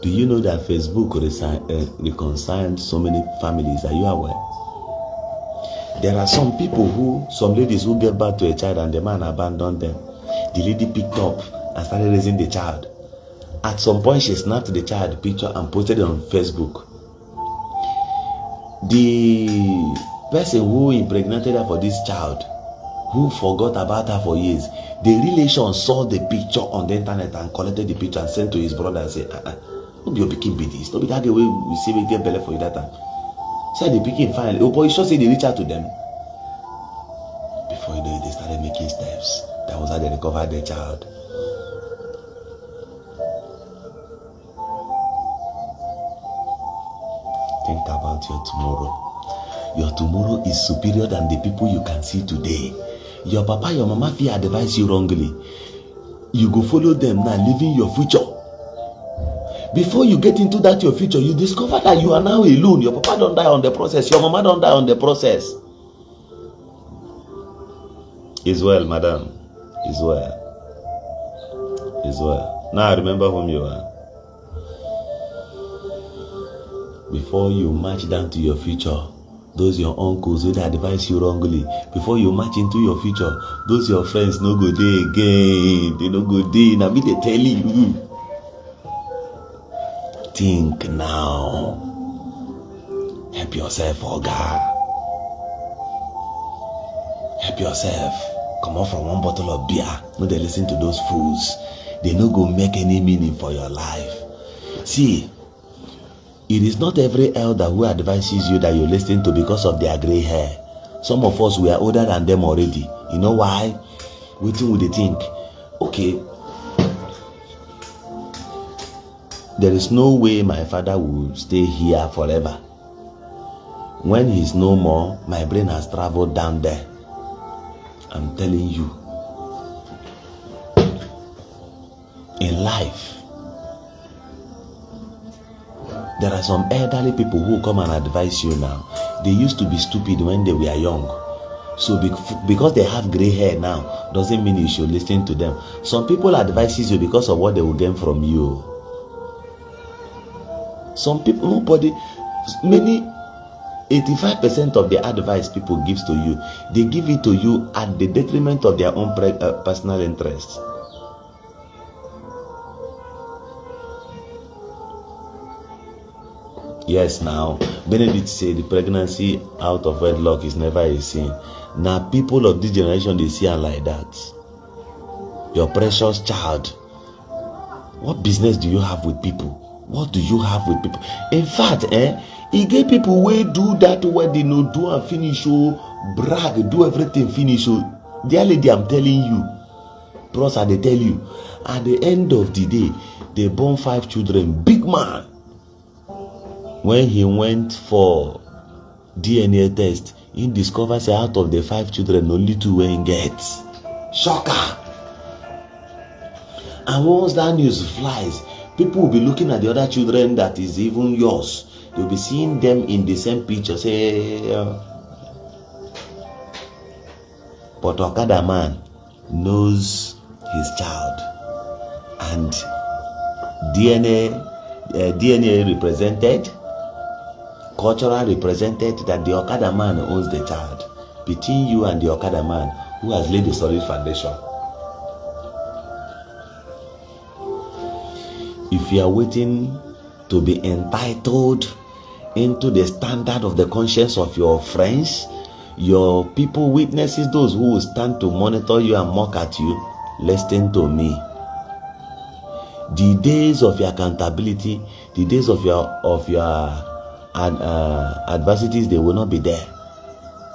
Speaker 1: Do you know that Facebook reconciled so many families? Are you aware? There are some ladies who get back to a child and the man abandoned them. The lady picked up and started raising the child. At some point, she snapped the child picture and posted it on Facebook. The person who impregnated her for this child, who forgot about her for years, the relation saw the picture on the internet and collected the picture and sent to his brother and said, don't be your pikin be this. Don't be that the way we see we get belly for you that time. So the pikin finally, oh boy, sure say they reach out to them. Before you know it, they started making steps. That was how they recovered their child. Think about your tomorrow. Your tomorrow is superior than the people you can see today. Your papa, your mama fear advise you wrongly. You go follow them now, living your future. Before you get into that your future, you discover that you are now alone. Your papa don't die on the process. Your mama don't die on the process. It's well, madam. It's well. It's well. Now I remember whom you are. Before you march down to your future, those your uncles who advise you wrongly, before you march into your future, those your friends no go there again. They no go there. Now me they tell you. Think now. Help yourself, Oga. Help yourself. Come on from one bottle of beer. No, they listen to those fools. They no go make any meaning for your life. See, it is not every elder who advises you that you listen to because of their gray hair. Some of us, we are older than them already. You know why? Waiting with the think. Okay, there is no way my father will stay here forever. When he's no more, my brain has traveled down there. I'm telling you. In life, there are some elderly people who come and advise you now. They used to be stupid when they were young. So because they have gray hair now, doesn't mean you should listen to them. Some people advise you because of what they will gain from you. Some people, many 85% of the advice people gives to you, they give it to you at the detriment of their own personal interests. Yes, now Benedict said the pregnancy out of wedlock is never a sin. Now people of this generation, they see her like that. Your precious child. What business do you have with people? What do you have with people? In fact, he gave people way do that wedding, do and finish, brag, do everything, finish. Dear lady, I'm telling you, bros, they tell you, at the end of the day, they born 5 children, big man. When he went for DNA test, he discovers out of the 5 children, only 2 were in gets. Shocker. And once that news flies, people will be looking at the other children that is even yours. You'll be seeing them in the same picture. Say, but Okada man knows his child, and DNA represented, cultural represented that the Okada man owns the child. Between you and the Okada man who has laid a solid foundation. If you are waiting to be entitled into the standard of the conscience of your friends, your people, witnesses, those who will stand to monitor you and mock at you, listen to me. The days of your accountability, the days of your adversities, they will not be there.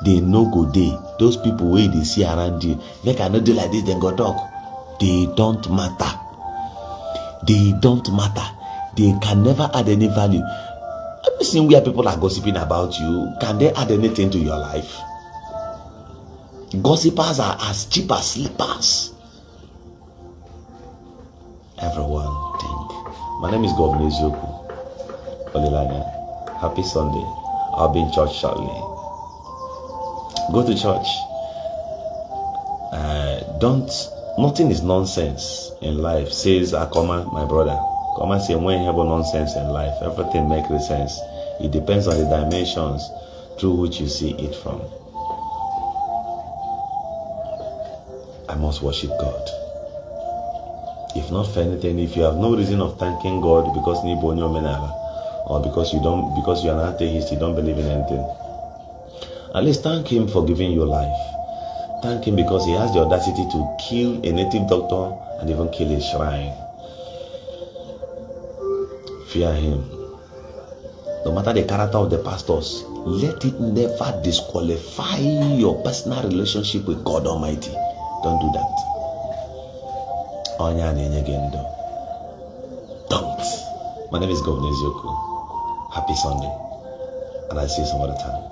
Speaker 1: They no good day. Those people where they see around you, they cannot do like this, then go talk. They don't matter. They don't matter. They can never add any value. Have you seen where people are gossiping about you? Can they add anything to your life? Gossipers are as cheap as slippers. Everyone think. My name is Governor Eziokwu. Happy Sunday. I'll be in church shortly. Go to church. Nothing is nonsense in life, says Akoma, my brother. Akoma say when you have nonsense in life, everything makes sense. It depends on the dimensions through which you see it from. I must worship God. If not for anything, if you have no reason of thanking God because or because you are an atheist, you don't believe in anything, at least thank Him for giving you life. Thank Him because He has the audacity to kill a native doctor and even kill a shrine. Fear Him. No matter the character of the pastors, let it never disqualify your personal relationship with God Almighty. Don't do that. Don't. My name is Governor Eziokwu. Happy Sunday. And I'll see you some other time.